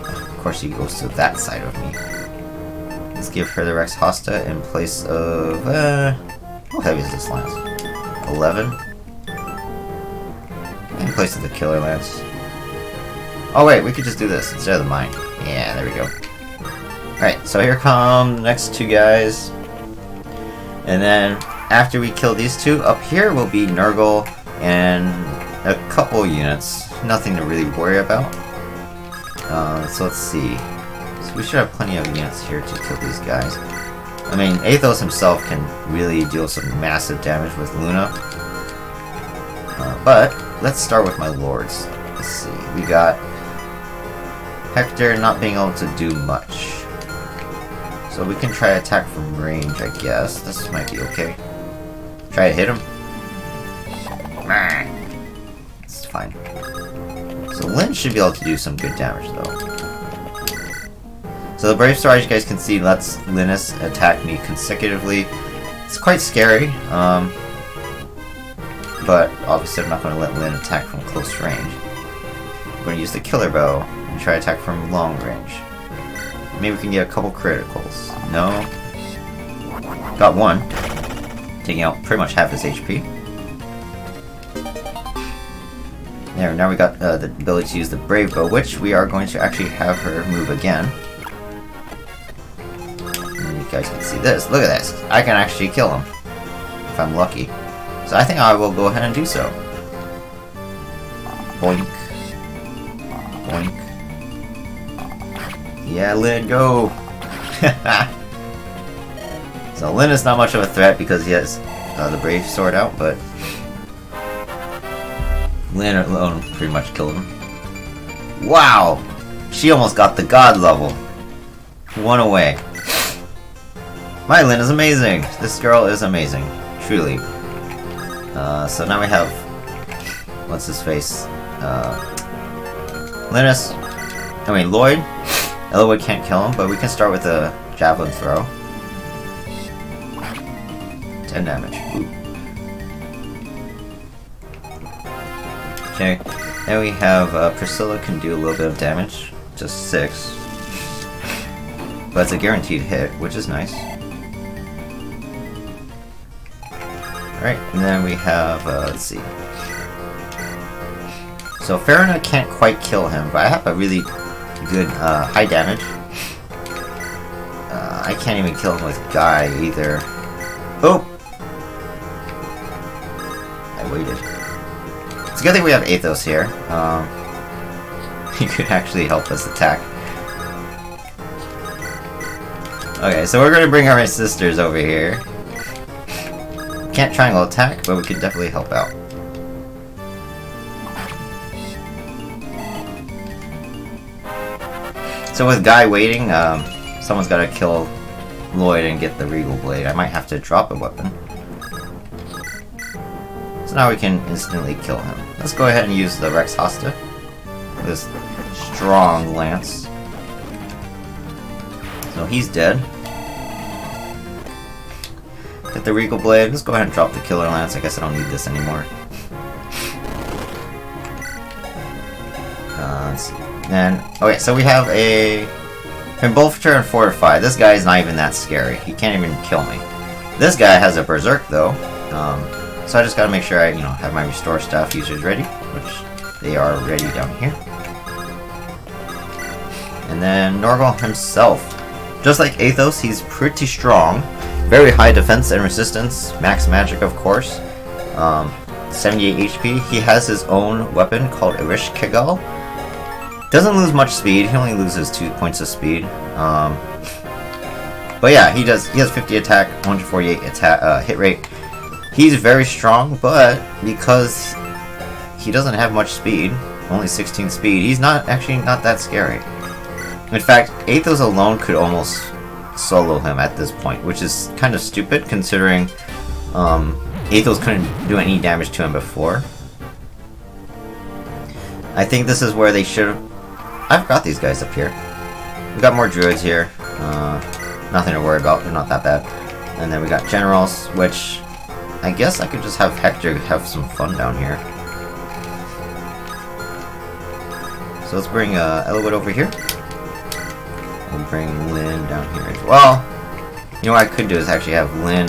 Of course, she goes to that side of me. Let's give her the Rex Hosta in place of, how heavy is this lance? 11? In place of the Killer Lance. Oh wait, we could just do this instead of the mine. Yeah, there we go. Alright, so here come the next two guys. And then, after we kill these two, up here will be Nurgle and a couple units. Nothing to really worry about. So let's see. So we should have plenty of units here to kill these guys. I mean, Athos himself can really deal some massive damage with Luna. But, let's start with my lords. Let's see, we got Hector not being able to do much. So we can try attack from range, I guess. This might be okay. Try to hit him. It's fine. So Lyn should be able to do some good damage, though. So the Brave Star, as you guys can see, lets Linus attack me consecutively. It's quite scary, but obviously I'm not going to let Lyn attack from close range. I'm going to use the Killer Bow and try to attack from long range. Maybe we can get a couple criticals. No. Got one. Taking out pretty much half his HP. There, now we got the ability to use the Brave Bow, which we are going to actually have her move again. And you guys can see this. Look at this. I can actually kill him. If I'm lucky. So I think I will go ahead and do so. Boink. Boink. Yeah, Lyn, go! So Lyn is not much of a threat because he has the Brave Sword out, but Lyn alone pretty much killed him. Wow! She almost got the God level. One away. My Lyn is amazing! This girl is amazing. Truly. So now we have... what's his face? Linus. I mean, Lloyd. Elowood can't kill him, but we can start with a Javelin Throw. 10 damage. Ooh. Okay. Then we have Priscilla can do a little bit of damage. Just 6. But it's a guaranteed hit, which is nice. Alright, and then we have, let's see. So Farina can't quite kill him, but I have a really good high damage. I can't even kill him with Guy either. Oh! I waited. It's a good thing we have Athos here. He could actually help us attack. Okay, so we're going to bring our sisters over here. Can't triangle attack, but we could definitely help out. So with Guy waiting, someone's got to kill Lloyd and get the Regal Blade. I might have to drop a weapon. So now we can instantly kill him. Let's go ahead and use the Rex Hosta. This strong lance. So he's dead. Get the Regal Blade. Let's go ahead and drop the Killer Lance. I guess I don't need this anymore. Let's see. And okay, so we have a Convolvator and Fortify. This guy is not even that scary. He can't even kill me. This guy has a Berserk though. So I just gotta make sure I, have my Restore Staff users ready, which they are ready down here. And then Norgal himself. Just like Athos, he's pretty strong. Very high defense and resistance. Max magic, of course. 78 HP. He has his own weapon called Irish Kegal. Doesn't lose much speed. He only loses 2 points of speed. But yeah, he does. He has 50 attack, 148 attack hit rate. He's very strong, but because he doesn't have much speed, only 16 speed, he's not that scary. In fact, Athos alone could almost solo him at this point, which is kind of stupid considering Athos couldn't do any damage to him before. I think this is where they should have... I forgot these guys up here. We got more druids here. Nothing to worry about, they're not that bad. And then we got generals, which I guess I could just have Hector have some fun down here. So let's bring Elowood over here. We'll bring Lynn down here as well. You know what I could do is actually have Lynn...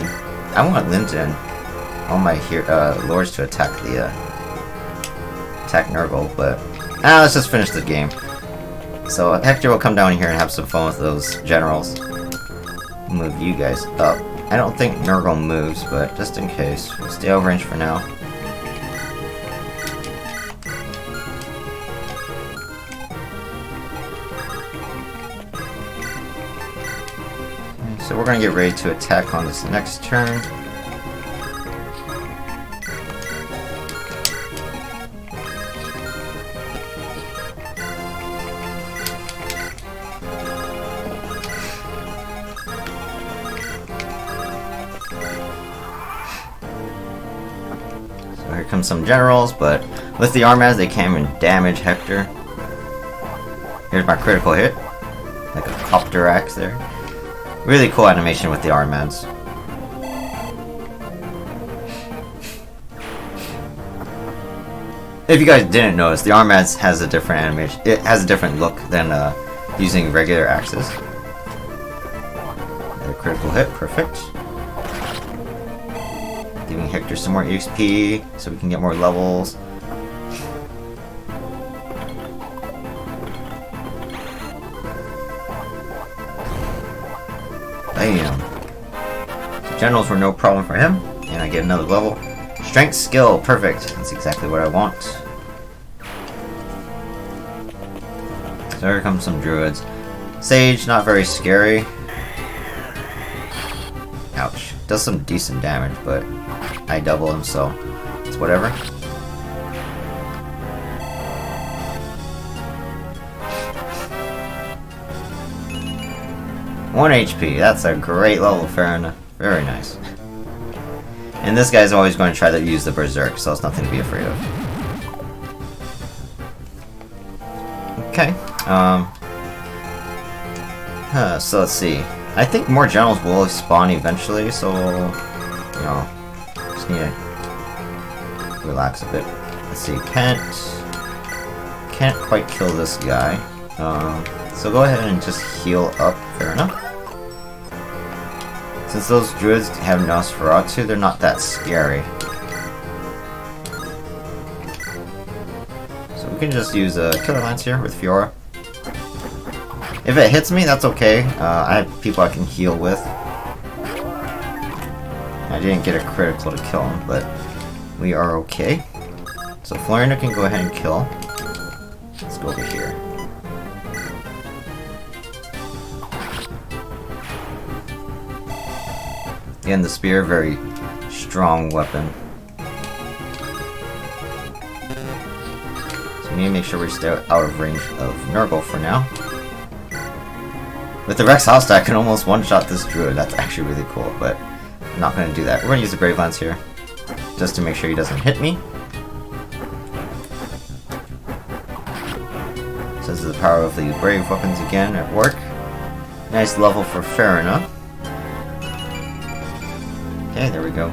I want Lynn to all my lords to attack the attack Nurgle, but let's just finish the game. So Hector will come down here and have some fun with those generals. Move you guys up. I don't think Nurgle moves, but just in case, we'll stay out of range for now. So we're going to get ready to attack on this next turn. So here come some generals, but with the Armaz they can't even damage Hector. Here's my critical hit. Like a copter axe there. Really cool animation with the Armads. If you guys didn't notice, the Armads has a different animation. It has a different look than using regular axes. Another critical hit, perfect. Giving Hector some more XP so we can get more levels. Bam. Generals were no problem for him, and I get another level. Strength skill, perfect. That's exactly what I want. So here comes some druids. Sage, not very scary. Ouch. Does some decent damage, but I double him, so it's whatever. One HP, that's a great level, fair enough. Very nice. And this guy's always going to try to use the Berserk, so it's nothing to be afraid of. Okay. So let's see. I think more generals will spawn eventually, so you know, just need to relax a bit. Let's see. Can't quite kill this guy. So go ahead and just heal up. Fair enough. Since those druids have Nosferatu, they're not that scary. So we can just use a Killer Lance here with Fiora. If it hits me, that's okay. I have people I can heal with. I didn't get a critical to kill him, but we are okay. So Florina can go ahead and kill. Let's go over here. Again, the spear, very strong weapon. So we need to make sure we stay out of range of Nurgle for now. With the Rex House, I can almost one-shot this druid. That's actually really cool, but I'm not going to do that. We're going to use the Brave Lance here, just to make sure he doesn't hit me. So this is the power of the Brave weapons again at work. Nice level for Farina. Okay, there we go.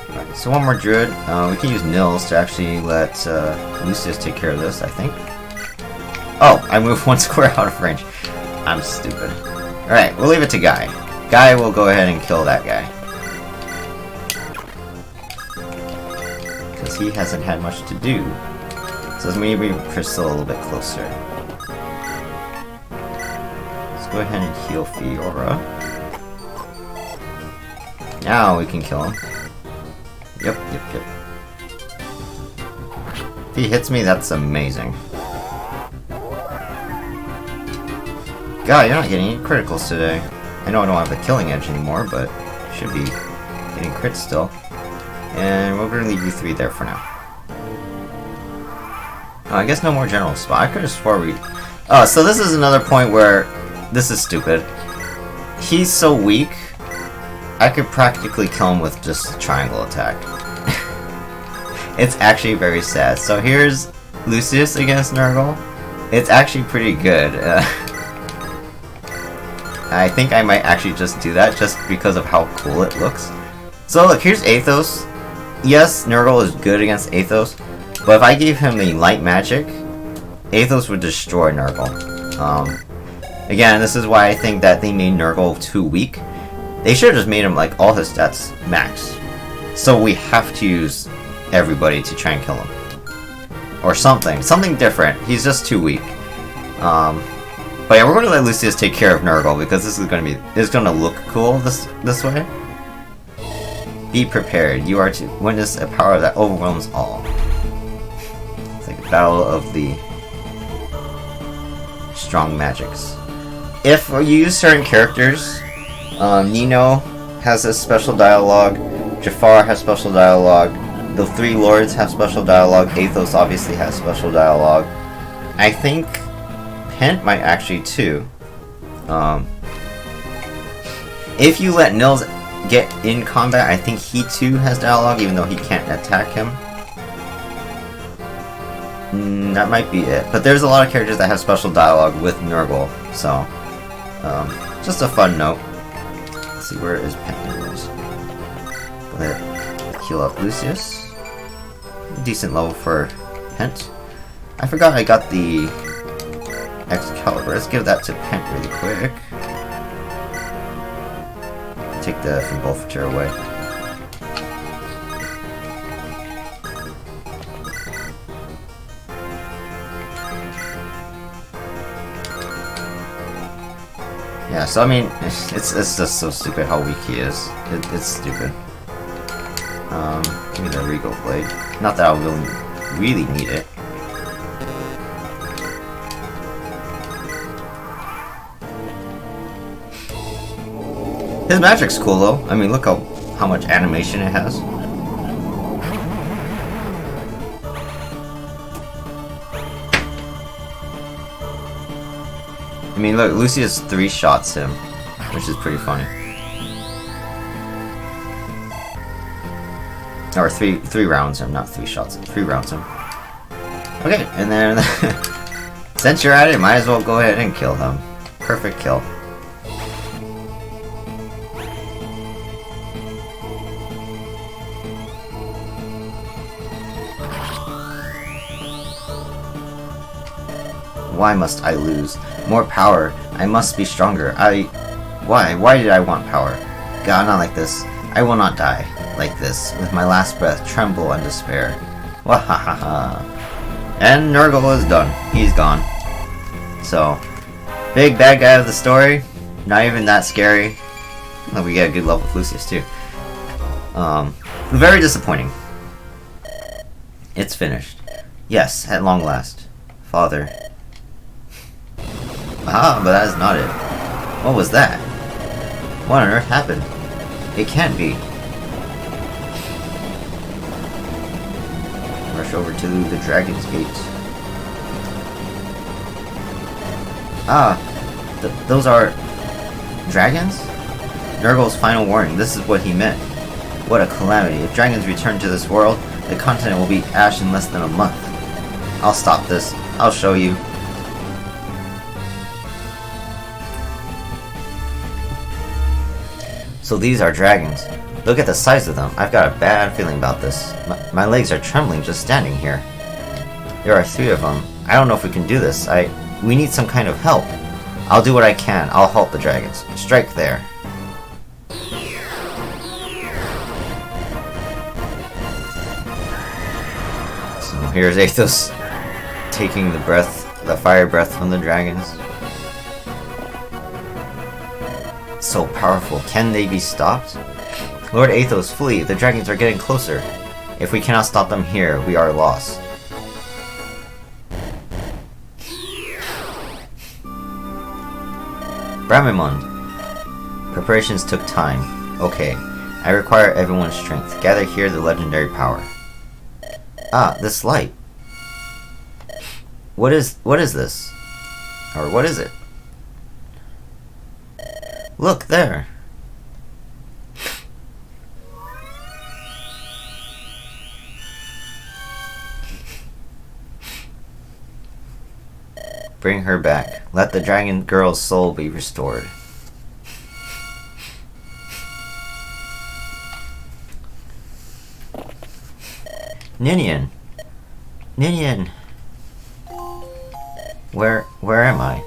Right, so one more druid. We can use Nils to actually let Lucius take care of this, I think. Oh, I moved one square out of range. I'm stupid. Alright, we'll leave it to Guy. Guy will go ahead and kill that guy. Because he hasn't had much to do. So let's maybe Priscilla a little bit closer. Let's go ahead and heal Fiora. Now we can kill him. Yep. If he hits me, that's amazing. God, you're not getting any criticals today. I know I don't have the killing edge anymore, but should be getting crits still. And we're going to leave you 3 there for now. Oh, I guess no more general spot. I could have swore we... Oh, so this is another point where... This is stupid. He's so weak, I could practically kill him with just a triangle attack. It's actually very sad. So here's Lucius against Nurgle. It's actually pretty good. I think I might actually just do that just because of how cool it looks. So look, here's Athos. Yes, Nurgle is good against Athos, but if I gave him the light magic, Athos would destroy Nurgle. Again, this is why I think that they made Nurgle too weak. They should have just made him like all his stats max. So we have to use everybody to try and kill him. Or something. Something different. He's just too weak. But yeah, we're going to let Lucius take care of Nurgle because this is going to be... It's going to look cool this way. Be prepared. You are to witness a power that overwhelms all. It's like a battle of the strong magics. If you use certain characters, Nino has a special dialogue, Jafar has special dialogue, the 3 lords have special dialogue, Athos obviously has special dialogue. I think Pent might actually too. If you let Nils get in combat, I think he too has dialogue, even though he can't attack him. That might be it. But there's a lot of characters that have special dialogue with Nurgle, so just a fun note. Let's see, where is Pent anyways? Go ahead, heal up Lucius. Decent level for Pent. I forgot I got the Excalibur. Let's give that to Pent really quick. Take the Bolfature away. Yeah, so I mean, it's just so stupid how weak he is. It's stupid. Give me the Regal Blade. Not that I really need it. His magic's cool though. I mean, look how much animation it has. I mean, look, Lucius 3 shots him, which is pretty funny. Or 3 rounds him, not 3 shots him. 3 rounds him. Okay, and then since you're at it, might as well go ahead and kill him. Perfect kill. Why must I lose? More power. I must be stronger. Why did I want power? God, not like this. I will not die like this. With my last breath, tremble and despair. Wahahaha. And Nurgle is done. He's gone. So, big bad guy of the story. Not even that scary. Oh, we get a good level with Lucius too. Very disappointing. It's finished. Yes, at long last. Father. Ah, but that is not it. What was that? What on earth happened? It can't be. Rush over to the Dragon's Gate. Ah, those are dragons? Nurgle's final warning. This is what he meant. What a calamity. If dragons return to this world, the continent will be ash in less than a month. I'll stop this. I'll show you. So these are dragons. Look at the size of them. I've got a bad feeling about this. My legs are trembling just standing here. There are 3 of them. I don't know if we can do this. We need some kind of help. I'll do what I can. I'll help the dragons. Strike there. So here's Athos taking the fire breath from the dragons. So powerful. Can they be stopped? Lord Athos, flee. The dragons are getting closer. If we cannot stop them here, we are lost. Bramimund. Preparations took time. Okay. I require everyone's strength. Gather here the legendary power. Ah, this light. What is this? Or what is it? Look there. Bring her back. Let the dragon girl's soul be restored. Ninian. Ninian. Where am I?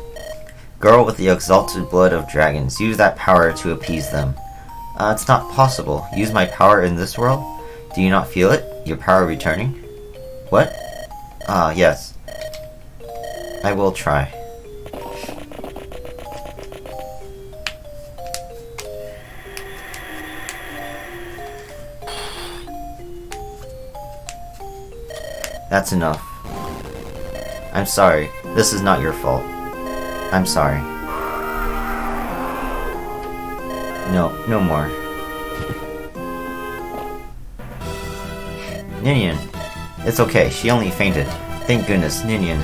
Girl with the exalted blood of dragons. Use that power to appease them. It's not possible. Use my power in this world? Do you not feel it? Your power returning? What? Ah, yes. I will try. That's enough. I'm sorry. This is not your fault. I'm sorry. No more. Ninian. It's okay. She only fainted. Thank goodness, Ninian.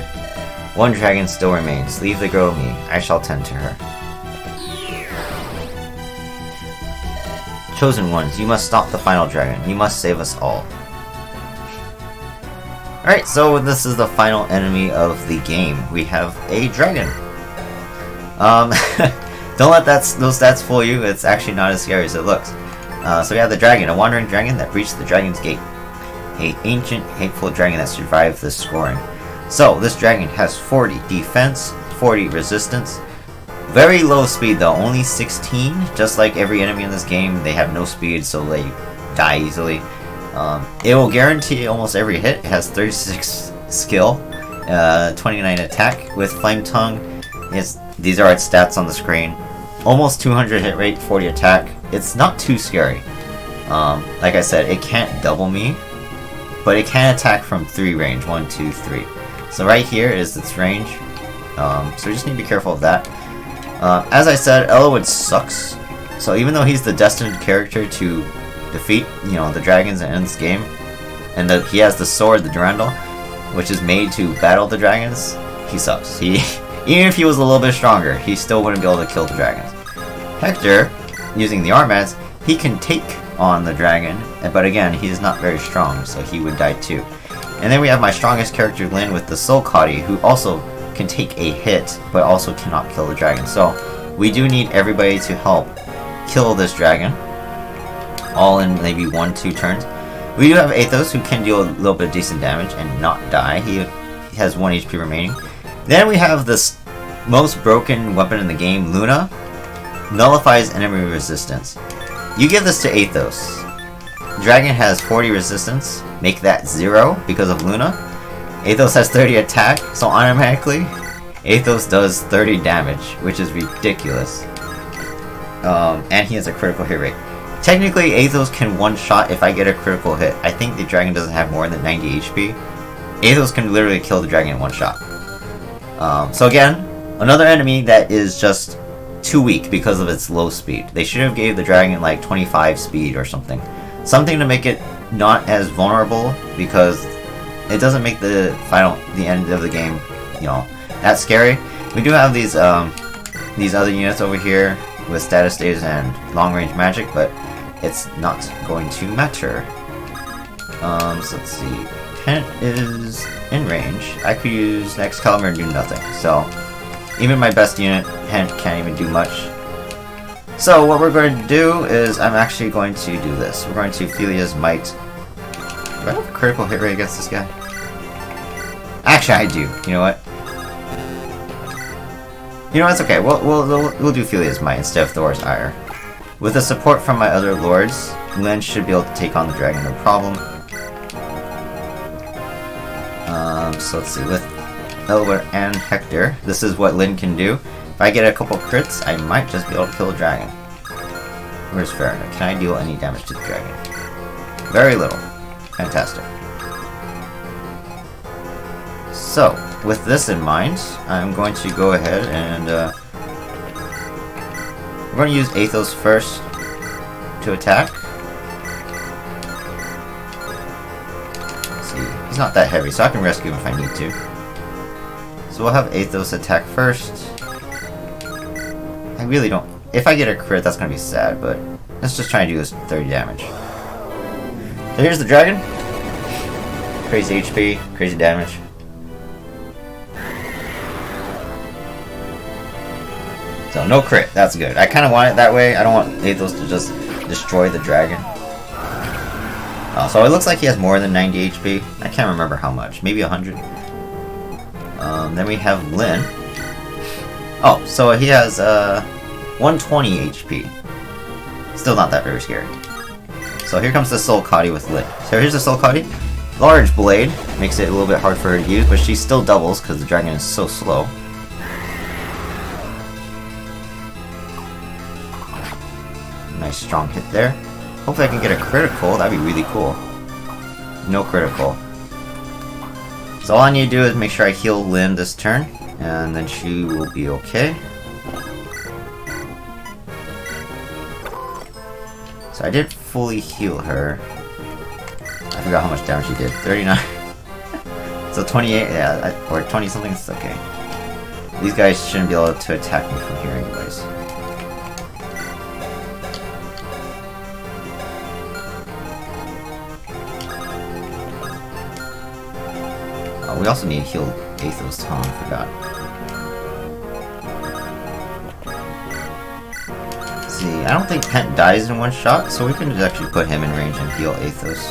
One dragon still remains. Leave the girl to me. I shall tend to her. Chosen ones, you must stop the final dragon. You must save us all. Alright, so this is the final enemy of the game. We have a dragon. Don't let those stats fool you. It's actually not as scary as it looks. So we have the dragon, a wandering dragon that breached the dragon's gate. An ancient, hateful dragon that survived the scoring. So, this dragon has 40 defense, 40 resistance. Very low speed though, only 16. Just like every enemy in this game, they have no speed, so they die easily. It will guarantee almost every hit. It has 36 skill, 29 attack with Flame Tongue. These are its stats on the screen. Almost 200 hit rate, 40 attack. It's not too scary. Like I said, it can't double me, but it can attack from 3 range. 1, 2, 3. So right here is its range. So we just need to be careful of that. As I said, Elowood sucks. So even though he's the destined character to defeat, the dragons and end this game, and he has the sword, the Durandal, which is made to battle the dragons, he sucks. Even if he was a little bit stronger, he still wouldn't be able to kill the dragons. Hector, using the Armats, he can take on the dragon, but again, he is not very strong, so he would die too. And then we have my strongest character, Lyn, with the Soul Caudy, who also can take a hit, but also cannot kill the dragon. So we do need everybody to help kill this dragon, all in maybe 1-2 turns. We do have Athos, who can deal a little bit of decent damage and not die. He has 1 HP remaining. Then we have this most broken weapon in the game, Luna. Nullifies enemy resistance. You give this to Athos. Dragon has 40 resistance. Make that 0 because of Luna. Athos has 30 attack, so automatically Athos does 30 damage, which is ridiculous. And he has a critical hit rate. Technically, Athos can one-shot if I get a critical hit. I think the dragon doesn't have more than 90 HP. Athos can literally kill the dragon in one shot. So again, another enemy that is just too weak because of its low speed. They should have gave the dragon like 25 speed or something. Something to make it not as vulnerable, because it doesn't make the end of the game, that scary. We do have these other units over here with status stays and long range magic, but it's not going to matter. So let's see. Pent is in range. I could use Excalibur and do nothing. So even my best unit, Pent, can't even do much. So what we're going to do is I'm actually going to do this. We're going to Philia's Might. Do I have a critical hit rate against this guy? Actually, I do. You know what? It's okay. We'll do Philia's Might instead of Thor's Ire. With the support from my other lords, Lyn should be able to take on the dragon no problem. So let's see, with Elowood and Hector, this is what Lyn can do. If I get a couple crits, I might just be able to kill the dragon. Where's Farina? Can I deal any damage to the dragon? Very little. Fantastic. So, with this in mind, I'm going to go ahead and We're going to use Athos first to attack. Let's see, he's not that heavy, so I can rescue him if I need to. So we'll have Athos attack first. I really don't... If I get a crit, that's going to be sad, but let's just try and do this 30 damage. So here's the dragon. Crazy HP, crazy damage. So no crit, that's good. I kind of want it that way. I don't want Athos to just destroy the dragon. So it looks like he has more than 90 HP. I can't remember how much. Maybe 100. Then we have Lyn. Oh, so he has 120 HP. Still not that very scary. So here comes the Soul Cotty with Lyn. So here's the Soul Cotty. Large blade. Makes it a little bit hard for her to use, but she still doubles because the dragon is so slow. Nice strong hit there. Hopefully I can get a critical. That'd be really cool. No critical. So all I need to do is make sure I heal Lyn this turn, and then she will be okay. So I did fully heal her. I forgot how much damage she did. 39. So 28, yeah, or 20 something, it's okay. These guys shouldn't be able to attack me from here anyways. We also need to heal Athos Tom, I forgot. Let's see, I don't think Pent dies in one shot, so we can just actually put him in range and heal Athos.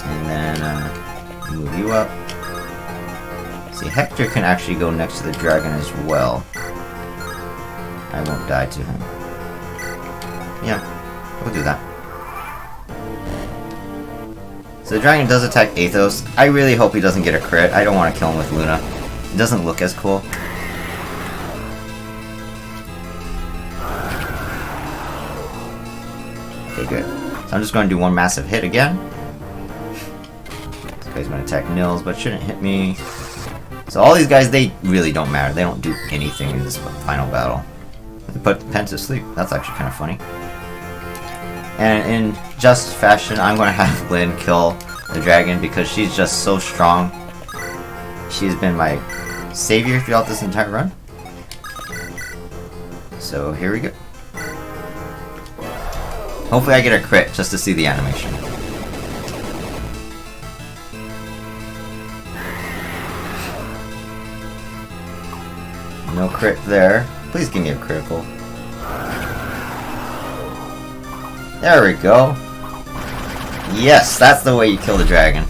And then, move you up. See, Hector can actually go next to the dragon as well. I won't die to him. Yeah, we'll do that. So the dragon does attack Athos. I really hope he doesn't get a crit. I don't want to kill him with Luna. It doesn't look as cool. Okay, good. So I'm just going to do one massive hit again. This guy's going to attack Nils, but shouldn't hit me. So all these guys, they really don't matter. They don't do anything in this final battle. They put Pen to sleep. That's actually kind of funny. And in just fashion, I'm going to have Lyn kill the dragon because she's just so strong. She's been my savior throughout this entire run. So here we go. Hopefully I get a crit just to see the animation. No crit there. Please give me a critical. There we go. Yes, that's the way you kill the dragon.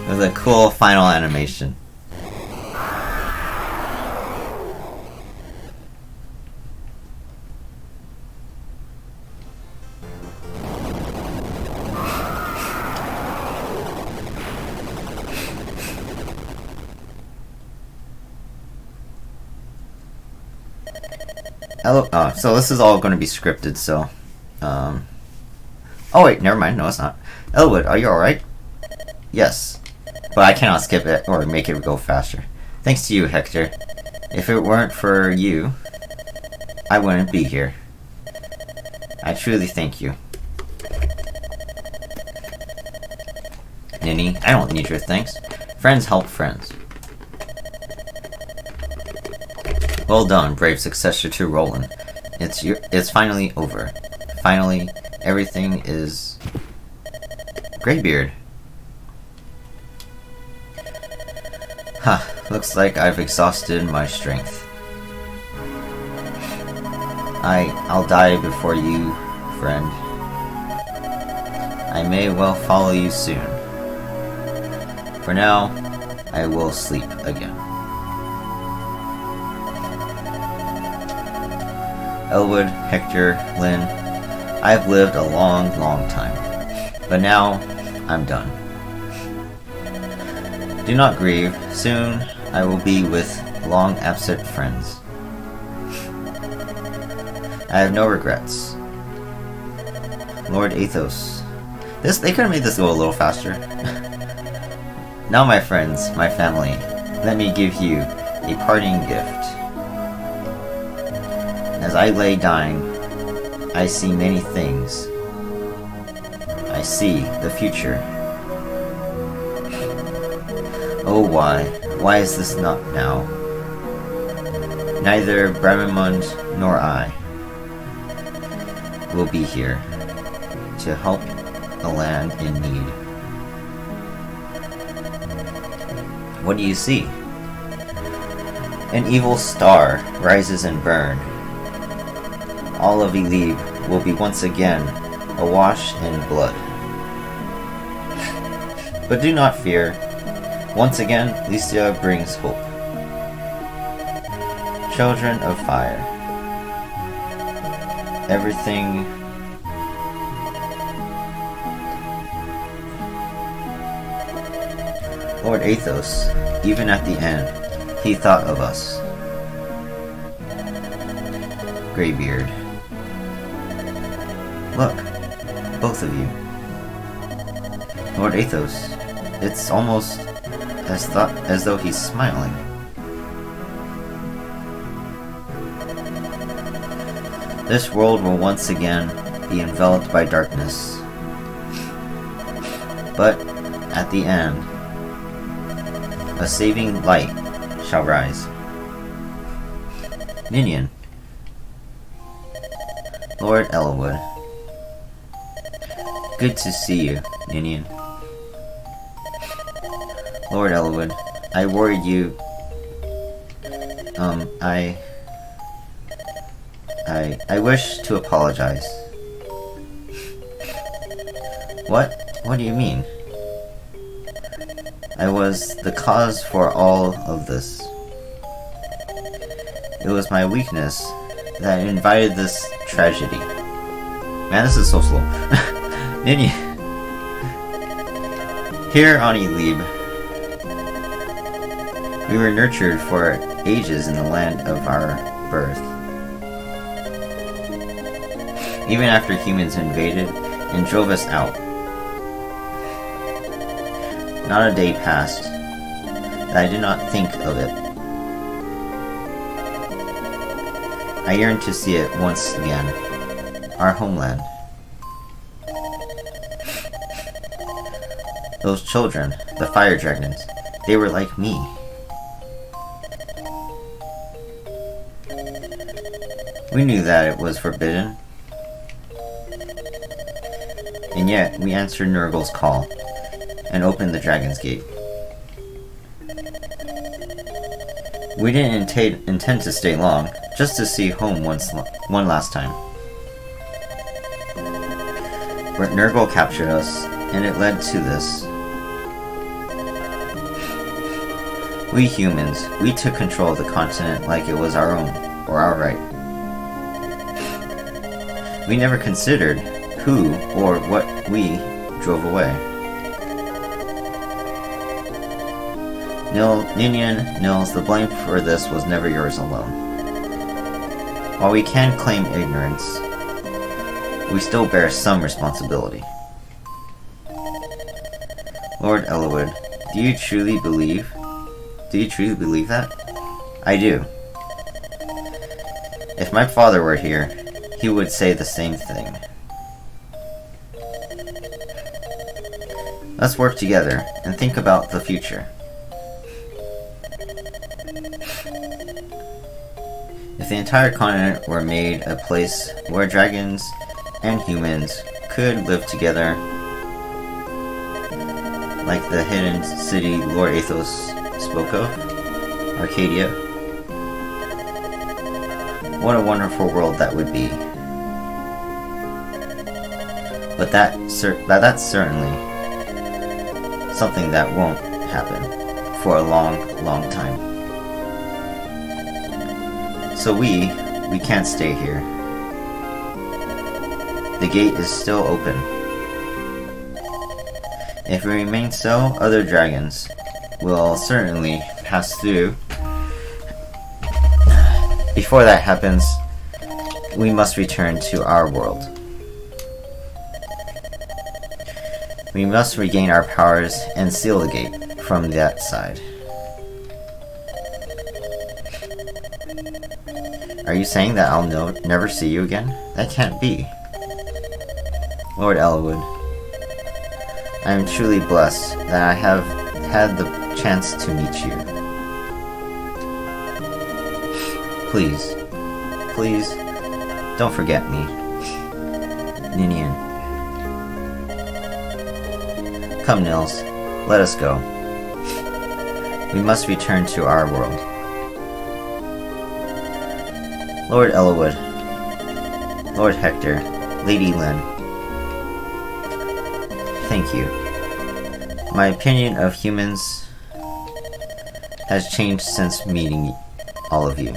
It was a cool final animation. Hello. So this is all going to be scripted, so... Oh wait, never mind. No, it's not. Elwood, are you alright? Yes. But I cannot skip it or make it go faster. Thanks to you, Hector. If it weren't for you, I wouldn't be here. I truly thank you. Ninny, I don't need your thanks. Friends help friends. Well done, brave successor to Roland. It's finally over. Finally, everything is... Greybeard. Looks like I've exhausted my strength. I'll die before you, friend. I may well follow you soon. For now, I will sleep again. Elwood, Hector, Lyn, I have lived a long, long time. But now, I'm done. Do not grieve. Soon, I will be with long-absent friends. I have no regrets. Lord Athos. They could have made this go a little faster. Now, my friends, my family, let me give you a parting gift. As I lay dying, I see many things. I see the future. Oh, why is this not now? Neither Bramimund nor I will be here to help a land in need. What do you see? An evil star rises and burns. All of Elib will be once again awash in blood. But do not fear. Once again, Lycia brings hope. Children of fire. Everything Lord Athos, even at the end, he thought of us. Greybeard. Look, both of you. Lord Athos, it's almost as though he's smiling. This world will once again be enveloped by darkness. But at the end, a saving light shall rise. Ninian. Lord Elwood. Good to see you, Ninian. Lord Elwood, I worried you. I wish to apologize. What do you mean? I was the cause for all of this. It was my weakness that invited this tragedy. Man, this is so slow. Nini. Here on Elib, we were nurtured for ages in the land of our birth. Even after humans invaded and drove us out, not a day passed that I did not think of it. I yearned to see it once again, our homeland. Those children, the fire dragons, they were like me. We knew that it was forbidden, and yet we answered Nurgle's call and opened the Dragon's Gate. We didn't intend to stay long, just to see home one last time. But Nurgle captured us, and it led to this. We humans, we took control of the continent like it was our own, or our right. We never considered who or what we drove away. Ninian, Nils, the blame for this was never yours alone. While we can claim ignorance, we still bear some responsibility. Lord Elwood, do you truly believe that? I do. If my father were here, he would say the same thing. Let's work together and think about the future. If the entire continent were made a place where dragons and humans could live together, like the hidden city Lord Athos spoke of, Arcadia, what a wonderful world that would be. But that's certainly something that won't happen for a long, long time. So we can't stay here. The gate is still open. If we remain so, other dragons will certainly pass through. Before that happens, we must return to our world. We must regain our powers and seal the gate from that side. Are you saying that I'll never see you again? That can't be. Lord Elwood, I am truly blessed that I have had the chance to meet you. Please, please, don't forget me. Ninian. Come, Nils, let us go. We must return to our world. Lord Elwood, Lord Hector, Lady Lynn, thank you. My opinion of humans has changed since meeting all of you.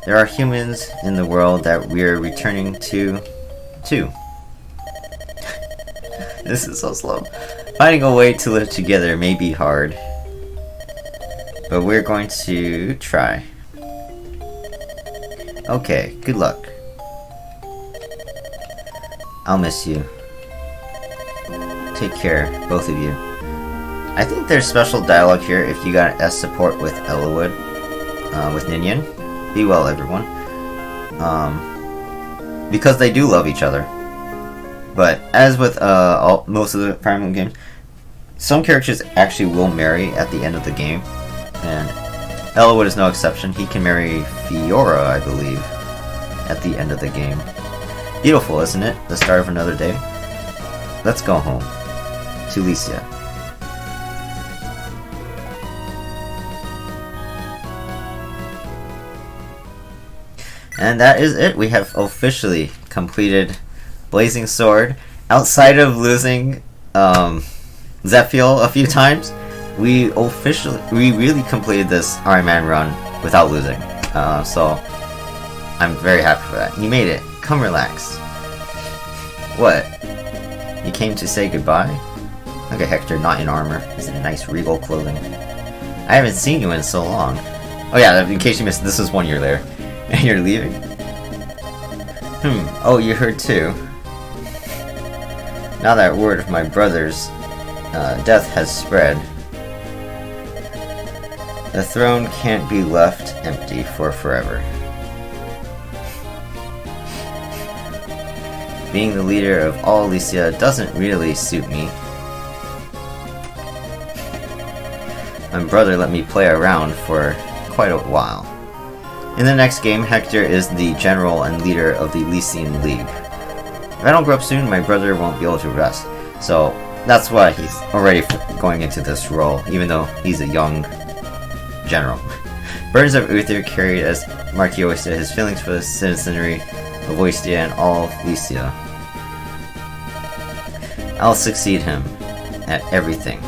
There are humans in the world that we're returning to, too. This is so slow. Finding a way to live together may be hard, but we're going to try. Okay, good luck. I'll miss you. Take care, both of you. I think there's special dialogue here if you got S support with Elwood, with Ninian. Be well, everyone. Because they do love each other. But as with most of the Fire Emblem games, some characters actually will marry at the end of the game, and Elwood is no exception. He can marry Fiora, I believe, at the end of the game. Beautiful, isn't it? The start of another day. Let's go home to Lycia. And that is it. We have officially completed Blazing Sword. Outside of losing Zephiel a few times, we really completed this Ironman run without losing. So I'm very happy for that. You made it. Come relax. What? You came to say goodbye? Look at Hector, not in armor. He's in nice regal clothing. I haven't seen you in so long. Oh yeah, in case you missed, this is 1 year later. And you're leaving? Oh, you heard too. Now that word of my brother's death has spread, the throne can't be left empty for forever. Being the leader of all Lycia doesn't really suit me. My brother let me play around for quite a while. In the next game, Hector is the general and leader of the Lycian League. If I don't grow up soon, my brother won't be able to rest. So that's why he's already going into this role, even though he's a young general. Burdens of Uther carried as Marquis Oistia his feelings for the citizenry of Oistia and all of Lycia. I'll succeed him at everything.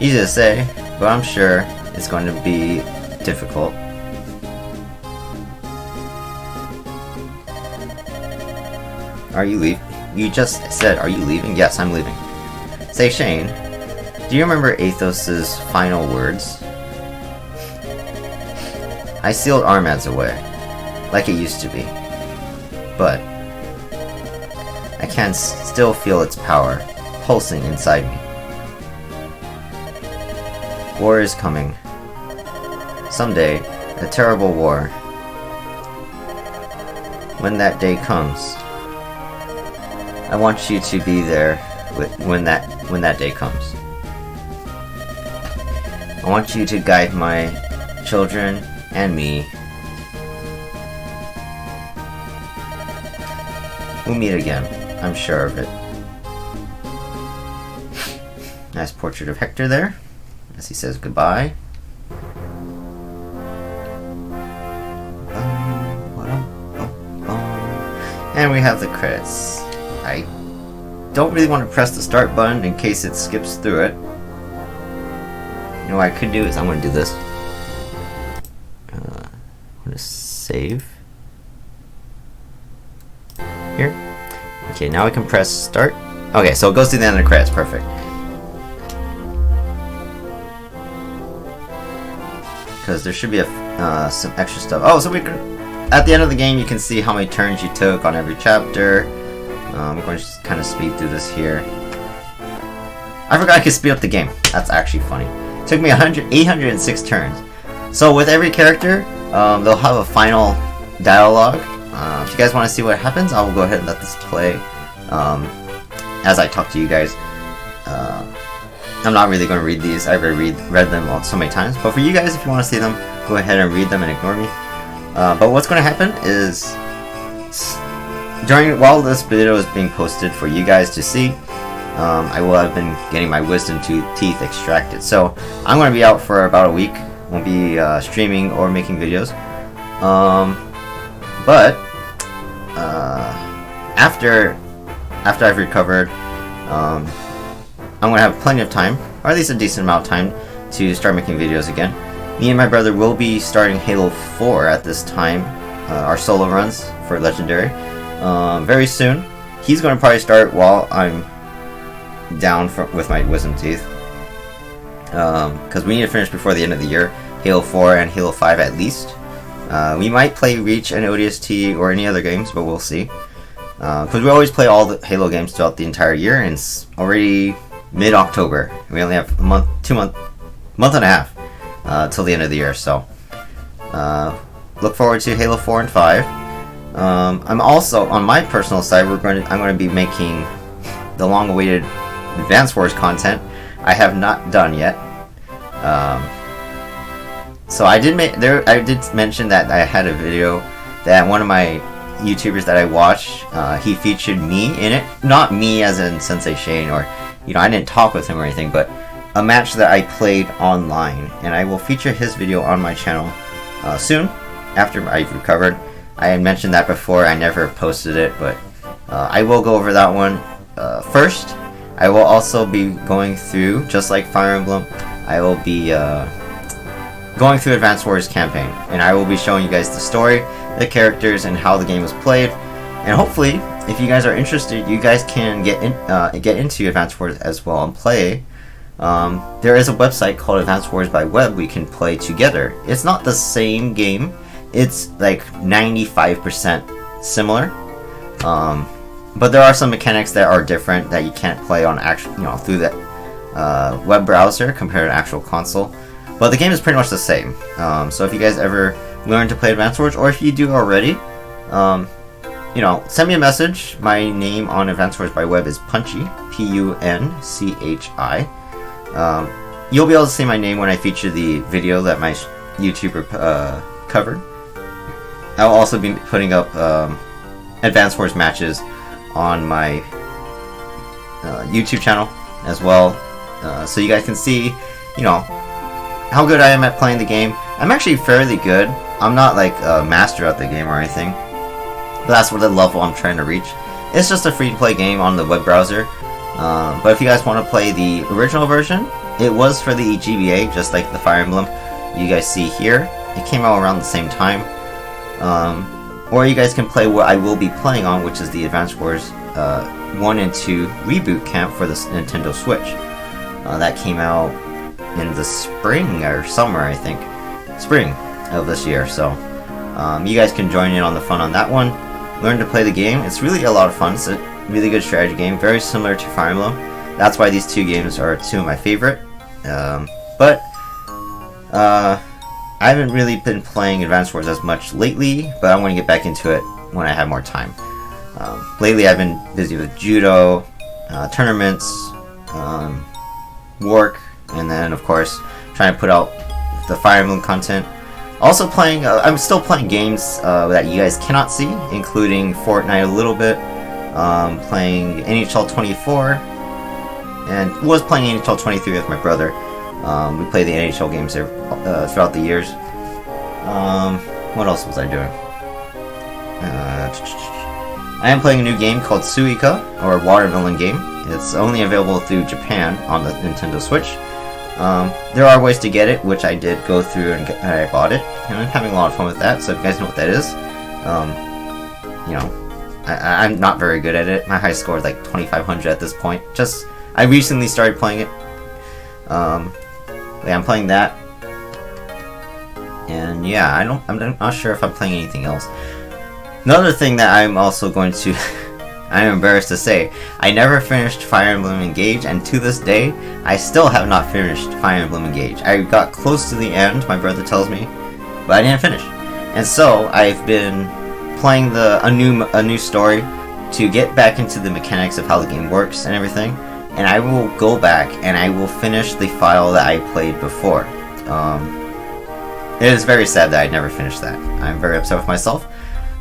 Easy to say, but I'm sure it's going to be difficult. Are you leaving? You just said, are you leaving? Yes, I'm leaving. Say, Shane, do you remember Athos's final words? I sealed Armads away, like it used to be. But I can still feel its power pulsing inside me. War is coming. Someday, a terrible war. When that day comes, I want you to be there when that day comes. I want you to guide my children and me. We'll meet again, I'm sure of it. Nice portrait of Hector there, as he says goodbye. And we have the credits. I don't really want to press the start button in case it skips through it. You know what I could do is I'm going to do this. I'm going to save. Here. Okay, now we can press start. Okay, so it goes to the end of the credits. Perfect. Because there should be some extra stuff. Oh, so we can... At the end of the game, you can see how many turns you took on every chapter. I'm going to just kind of speed through this here. I forgot I could speed up the game. That's actually funny. It took me 806 turns. So with every character, they'll have a final dialogue. If you guys want to see what happens, I will go ahead and let this play as I talk to you guys. I'm not really going to read these. I've already read them so many times. But for you guys, if you want to see them, go ahead and read them and ignore me. But what's going to happen is, while this video is being posted for you guys to see, I will have been getting my wisdom teeth extracted. So I'm going to be out for about a week. Won't be streaming or making videos. But after I've recovered, I'm going to have plenty of time, or at least a decent amount of time, to start making videos again. Me and my brother will be starting Halo 4 at this time, our solo runs for Legendary, very soon. He's going to probably start while I'm down with my wisdom teeth, because we need to finish before the end of the year, Halo 4 and Halo 5 at least. We might play Reach and ODST or any other games, but we'll see. Because we always play all the Halo games throughout the entire year, and it's already mid-October. We only have a month and a half till the end of the year. So look forward to Halo 4 and 5. I'm also, on my personal side, I'm going to be making the long-awaited Advance Wars content. I have not done yet. So I did mention that I had a video that one of my YouTubers that I watch, he featured me in it. Not me as in Sensei Shane, or I didn't talk with him or anything, but a match that I played online, and I will feature his video on my channel soon after I've recovered. I had mentioned that before. I never posted it, but I will go over that one first. I will also be going through, just like Fire Emblem, I will be going through Advance Wars campaign, and I will be showing you guys the story, the characters, and how the game was played. And hopefully, if you guys are interested, you guys can get into Advance Wars as well and play. There is a website called Advance Wars by Web we can play together. It's not the same game. It's like 95% similar. But there are some mechanics that are different that you can't play on through that web browser compared to actual console. But the game is pretty much the same. So if you guys ever learn to play Advance Wars, or if you do already, send me a message. My name on Advance Wars by Web is Punchy, Punchi. You'll be able to see my name when I feature the video that my YouTuber covered. I'll also be putting up Advance Wars matches on my YouTube channel as well, so you guys can see, how good I am at playing the game. I'm actually fairly good. I'm not like a master at the game or anything, but that's what the level I'm trying to reach. It's just a free-to-play game on the web browser. But if you guys want to play the original version, it was for the GBA, just like the Fire Emblem you guys see here. It came out around the same time. Or you guys can play what I will be playing on, which is the Advance Wars 1 and 2 Reboot Camp for the Nintendo Switch. That came out in the spring or summer, I think. Spring of this year, so you guys can join in on the fun on that one. Learn to play the game. It's really a lot of fun. It's a really good strategy game, very similar to Fire Emblem. That's why these two games are two of my favorite. But I haven't really been playing Advance Wars as much lately, but I'm going to get back into it when I have more time. Lately I've been busy with judo, tournaments, work, and then of course trying to put out the Fire Emblem content. Also playing, I'm still playing games that you guys cannot see, including Fortnite a little bit, playing NHL 24, and was playing NHL 23 with my brother. We play the NHL games there, throughout the years. What else was I doing? I am playing a new game called Suika, or Watermelon Game. It's only available through Japan on the Nintendo Switch. There are ways to get it, which I did go through and I bought it, and I'm having a lot of fun with that. So if you guys know what that is, I'm not very good at it. My high score is like 2,500 at this point. I recently started playing it. Yeah, I'm playing that, and yeah, I'm not sure if I'm playing anything else. Another thing that I'm also going to, I am embarrassed to say, I never finished Fire Emblem Engage, and to this day, I still have not finished Fire Emblem Engage. I got close to the end, my brother tells me, but I didn't finish. And so, I've been playing a new story to get back into the mechanics of how the game works and everything, and I will go back and I will finish the file that I played before. It is very sad that I never finished that. I'm very upset with myself.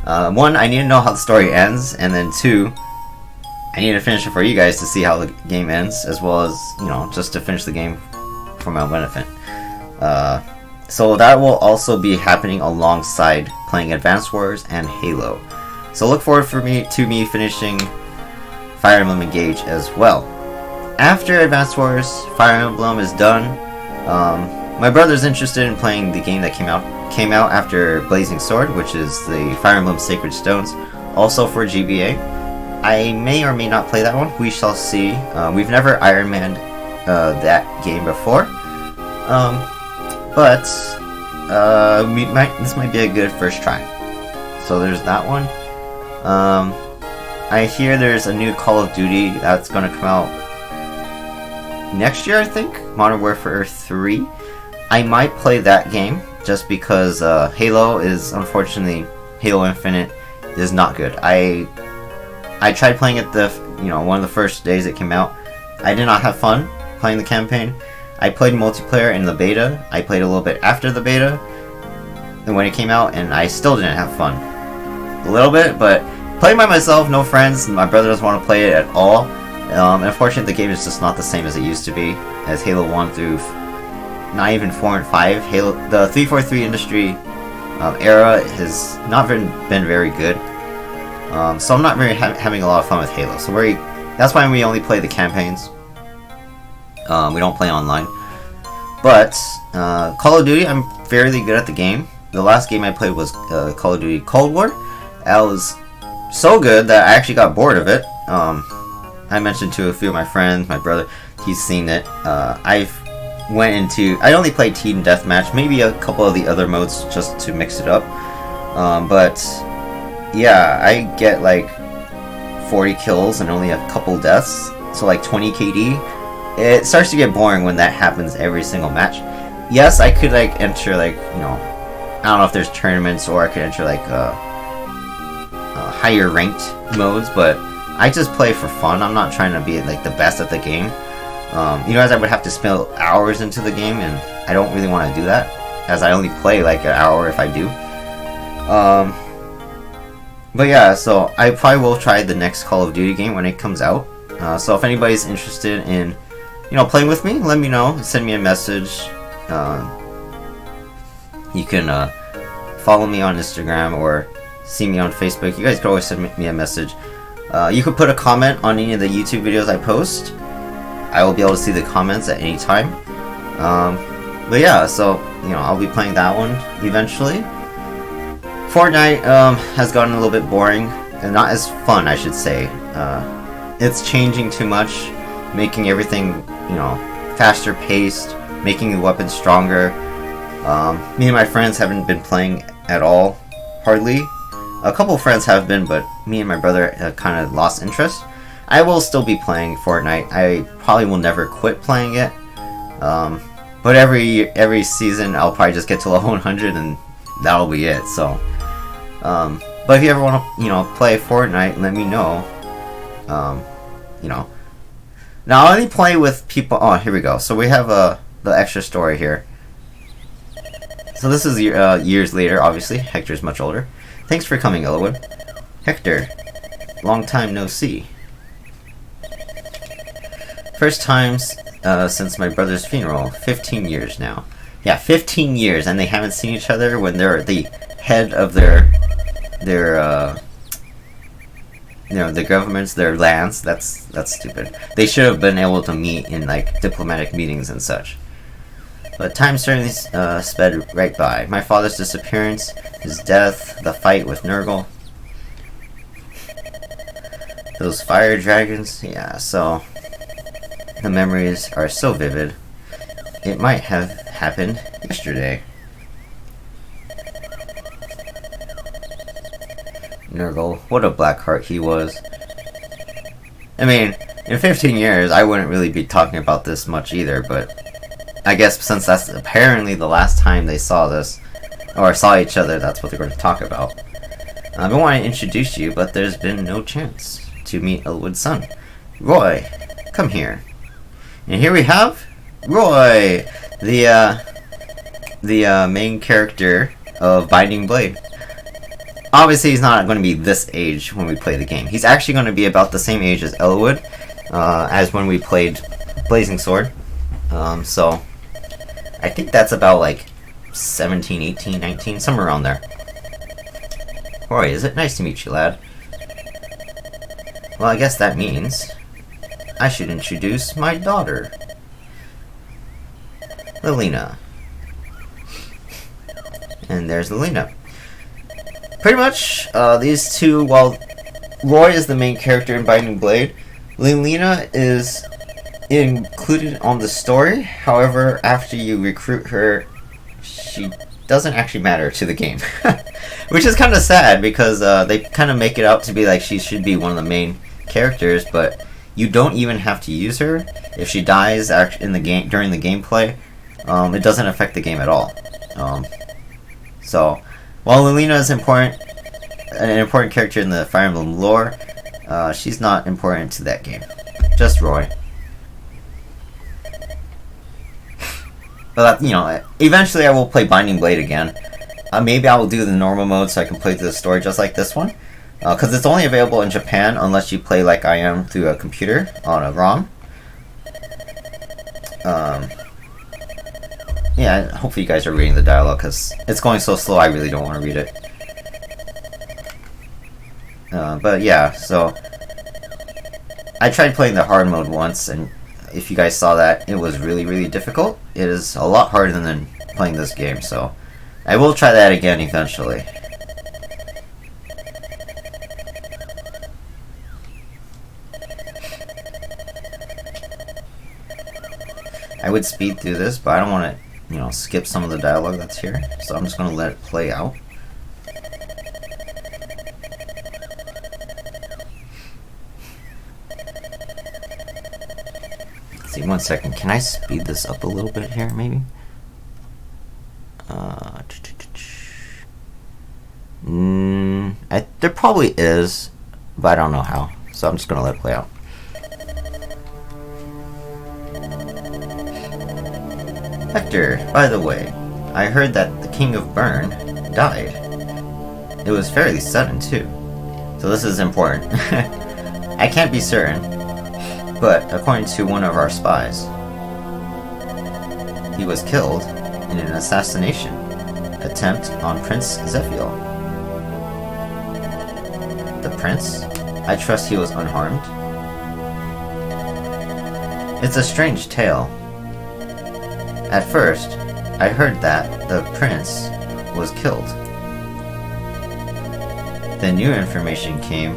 One, I need to know how the story ends, and then two, I need to finish it for you guys to see how the game ends, as well as, you know, just to finish the game for my benefit. So that will also be happening alongside playing Advance Wars and Halo. So look forward to me finishing Fire Emblem Engage as well. After Advance Wars, Fire Emblem is done. My brother's interested in playing the game that came out after Blazing Sword, which is the Fire Emblem Sacred Stones, also for GBA. I may or may not play that one. We shall see. We've never Ironman that game before, but this might be a good first try. So there's that one. I hear there's a new Call of Duty that's going to come out next year, I think. Modern Warfare 3. I might play that game just because Halo is, unfortunately, Halo Infinite is not good. I tried playing it one of the first days it came out. I did not have fun playing the campaign. I played multiplayer in the beta. I played a little bit after the beta and when it came out, and I still didn't have fun. A little bit, but playing by myself, no friends. My brother doesn't want to play it at all. And unfortunately, the game is just not the same as it used to be, as Halo 1 through not even 4 and 5. The 343 industry era has not been very good. So I'm not very having a lot of fun with Halo. So that's why we only play the campaigns. We don't play online. But Call of Duty, I'm fairly good at the game. The last game I played was Call of Duty Cold War. That was so good that I actually got bored of it. I mentioned to a few of my friends, my brother, he's seen it. I only played Team Deathmatch, maybe a couple of the other modes just to mix it up. But yeah, I get like 40 kills and only a couple deaths, so like 20 KD. It starts to get boring when that happens every single match. Yes, I could like enter like, I don't know if there's tournaments, or I could enter like higher ranked modes, but I just play for fun. I'm not trying to be like the best at the game. As I would have to spend hours into the game, and I don't really want to do that, as I only play like an hour if I do. But yeah, so I probably will try the next Call of Duty game when it comes out. So if anybody's interested in, playing with me, let me know. Send me a message. You can follow me on Instagram or see me on Facebook. You guys can always send me a message. You could put a comment on any of the YouTube videos I post. I will be able to see the comments at any time. But yeah, so I'll be playing that one eventually. Fortnite has gotten a little bit boring and not as fun, I should say. It's changing too much, making everything faster paced, making the weapons stronger. Me and my friends haven't been playing at all, hardly. A couple friends have been, but me and my brother kind of lost interest. I will still be playing Fortnite. I probably will never quit playing it. But every season I'll probably just get to level 100 and that'll be it. So, but if you ever want to, play Fortnite, let me know. Now I only play with people. Oh, here we go. So we have the extra story here. So this is years later, obviously. Hector's much older. Thanks for coming, Elwood. Hector, long time no see. First times since my brother's funeral. 15 years now. Yeah, 15 years, and they haven't seen each other when they're the head of their governments, their lands. That's stupid. They should have been able to meet in like diplomatic meetings and such. But time certainly sped right by. My father's disappearance, his death, the fight with Nurgle. Those fire dragons, yeah, so the memories are so vivid. It might have happened yesterday. Nurgle, what a black heart he was. I mean, in 15 years, I wouldn't really be talking about this much either, but I guess since that's apparently the last time they saw this, or saw each other, that's what they're going to talk about. I've been wanting to introduce you, but there's been no chance to meet Elwood's son. Roy, come here. And here we have Roy, the main character of Binding Blade. Obviously, he's not going to be this age when we play the game. He's actually going to be about the same age as Elwood, as when we played Blazing Sword. So, I think that's about like 17, 18, 19, somewhere around there. Roy, is it nice to meet you, lad? Well, I guess that means I should introduce my daughter, Lilina. And there's Lilina. Pretty much, these two, while Roy is the main character in Binding Blade, Lilina is included on the story. However, after you recruit her, she doesn't actually matter to the game. Which is kind of sad, because they kind of make it out to be like she should be one of the main characters, but you don't even have to use her. If she dies in the game during the gameplay, it doesn't affect the game at all. So, while Lilina is an important character in the Fire Emblem lore, she's not important to that game. Just Roy. But, eventually I will play Binding Blade again. Maybe I will do the normal mode so I can play through the story just like this one. Because it's only available in Japan unless you play like I am through a computer on a ROM. Yeah, hopefully you guys are reading the dialogue, because it's going so slow I really don't want to read it. But yeah, so I tried playing the hard mode once, and if you guys saw that, it was really, really difficult. It is a lot harder than playing this game, so I will try that again eventually. I would speed through this, but I don't want to, skip some of the dialogue that's here, so I'm just going to let it play out. Let's see, 1 second. Can I speed this up a little bit here, maybe? There probably is, but I don't know how, so I'm just going to let it play out. Hector, by the way, I heard that the King of Bern died. It was fairly sudden, too. So this is important. I can't be certain, but according to one of our spies, he was killed in an assassination attempt on Prince Zephiel. The prince? I trust he was unharmed? It's a strange tale. At first, I heard that the prince was killed. Then new information came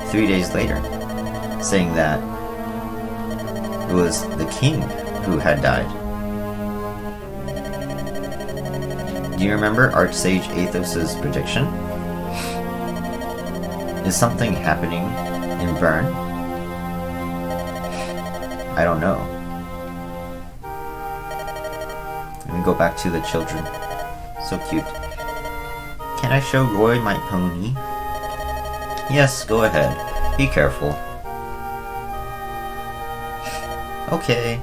3 days later, saying that it was the king who had died. Do you remember Archsage Athos's prediction? Is something happening in Bern? I don't know. Let me go back to the children. So cute. Can I show Roy my pony? Yes, go ahead. Be careful. Okay.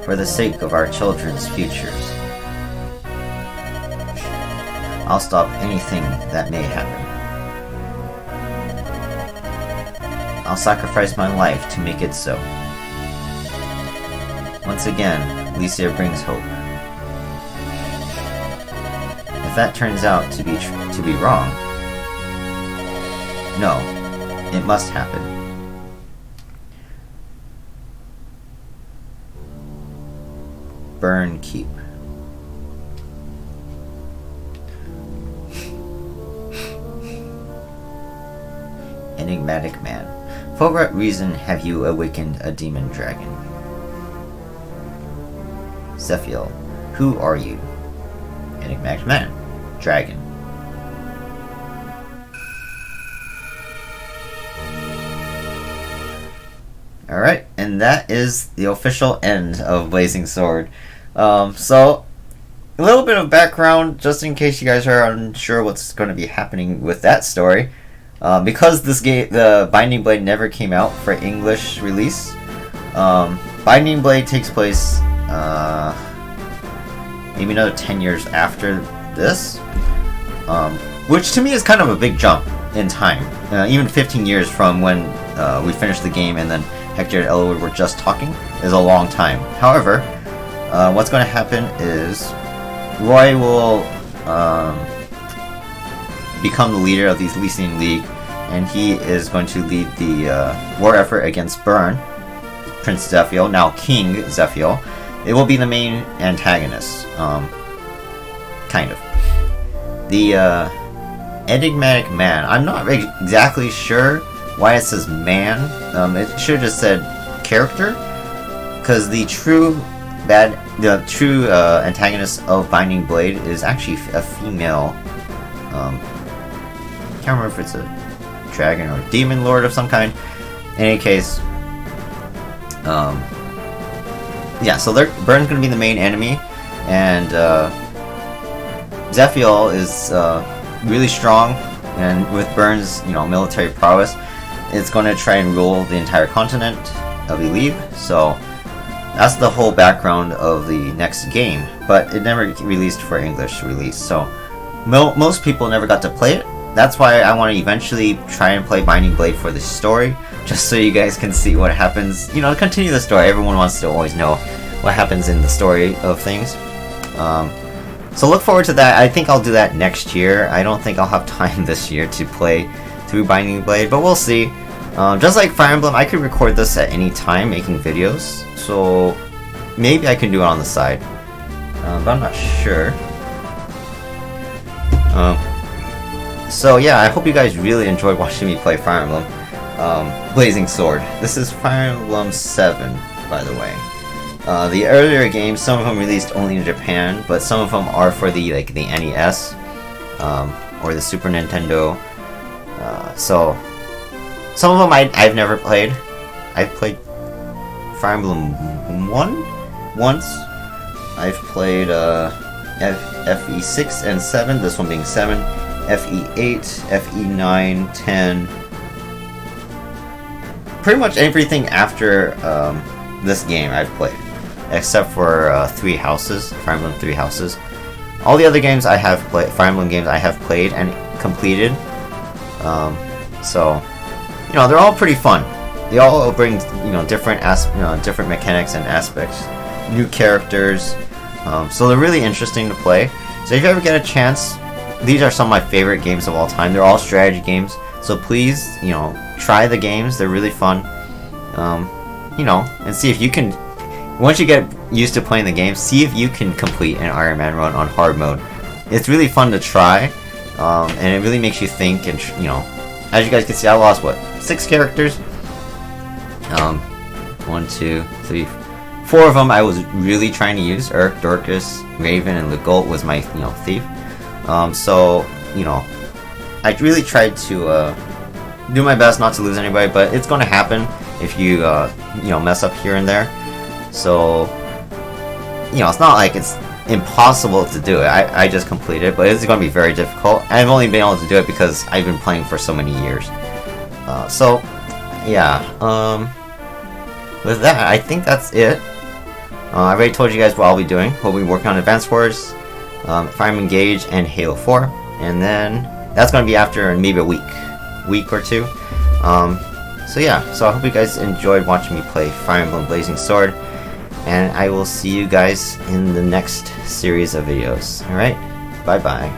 For the sake of our children's futures, I'll stop anything that may happen. I'll sacrifice my life to make it so. Once again, Licia brings hope. If that turns out to be wrong, no, it must happen. Bern Keep. Enigmatic man. For what reason have you awakened a demon dragon? Zephiel, who are you? Enigmatic man. dragon. Alright, and that is the official end of Blazing Sword. So, a little bit of background, just in case you guys are unsure what's going to be happening with that story. Because this game, the Binding Blade never came out for English release, Binding Blade takes place maybe another 10 years after this, which to me is kind of a big jump in time. Even 15 years from when we finished the game and then Hector and Elwood were just talking is a long time. However, what's going to happen is Roy will become the leader of the Elysian League, and he is going to lead the war effort against Byrne, Prince Zephiel, now King Zephiel. It will be the main antagonist, kind of. The enigmatic man. I'm not exactly sure why it says man. It should have just said character, because the true antagonist of Binding Blade is actually a female. Can't remember if it's a dragon or demon lord of some kind. In any case, yeah. So Byrne's gonna be the main enemy, and Zephiel is really strong, and with Byrne's military prowess, it's going to try and rule the entire continent of Elib. So that's the whole background of the next game, but it never released for English release, so most people never got to play it. That's why I want to eventually try and play Binding Blade for the story, just so you guys can see what happens. Continue the story. Everyone wants to always know what happens in the story of things. So look forward to that. I think I'll do that next year. I don't think I'll have time this year to play through Binding Blade, but we'll see. Just like Fire Emblem, I could record this at any time making videos, so maybe I can do it on the side, but I'm not sure. So yeah, I hope you guys really enjoyed watching me play Fire Emblem Blazing Sword. This is Fire Emblem 7, by the way. The earlier games, some of them released only in Japan, but some of them are for the NES or the Super Nintendo. So some of them I've never played. I've played Fire Emblem 1 once. I've played FE6 and 7, this one being 7, FE8, FE9, 10. Pretty much everything after this game I've played, except for Three Houses, Fire Emblem Three Houses. All the other games I have played, Fire Emblem games I have played and completed. So they're all pretty fun. They all bring different different mechanics and aspects, new characters. So they're really interesting to play. So if you ever get a chance, these are some of my favorite games of all time. They're all strategy games. So please, try the games. They're really fun. And see if you can. Once you get used to playing the game, see if you can complete an Ironman run on hard mode. It's really fun to try, and it really makes you think. And as you guys can see, I lost 6 characters. 1, 2, 3, 4 of them I was really trying to use. Urk, Dorcas, Raven, and Legault was my thief. So I really tried to do my best not to lose anybody, but it's going to happen if you mess up here and there. So it's not like it's impossible to do it. I just completed it, but it's going to be very difficult. I've only been able to do it because I've been playing for so many years. So yeah, with that, I think that's it. I already told you guys what I'll be doing. We'll be working on Advance Wars, Fire Emblem Engage, and Halo 4, and then that's going to be after maybe a week or two. So yeah, so I hope you guys enjoyed watching me play Fire Emblem Blazing Sword, and I will see you guys in the next series of videos. Alright, bye bye.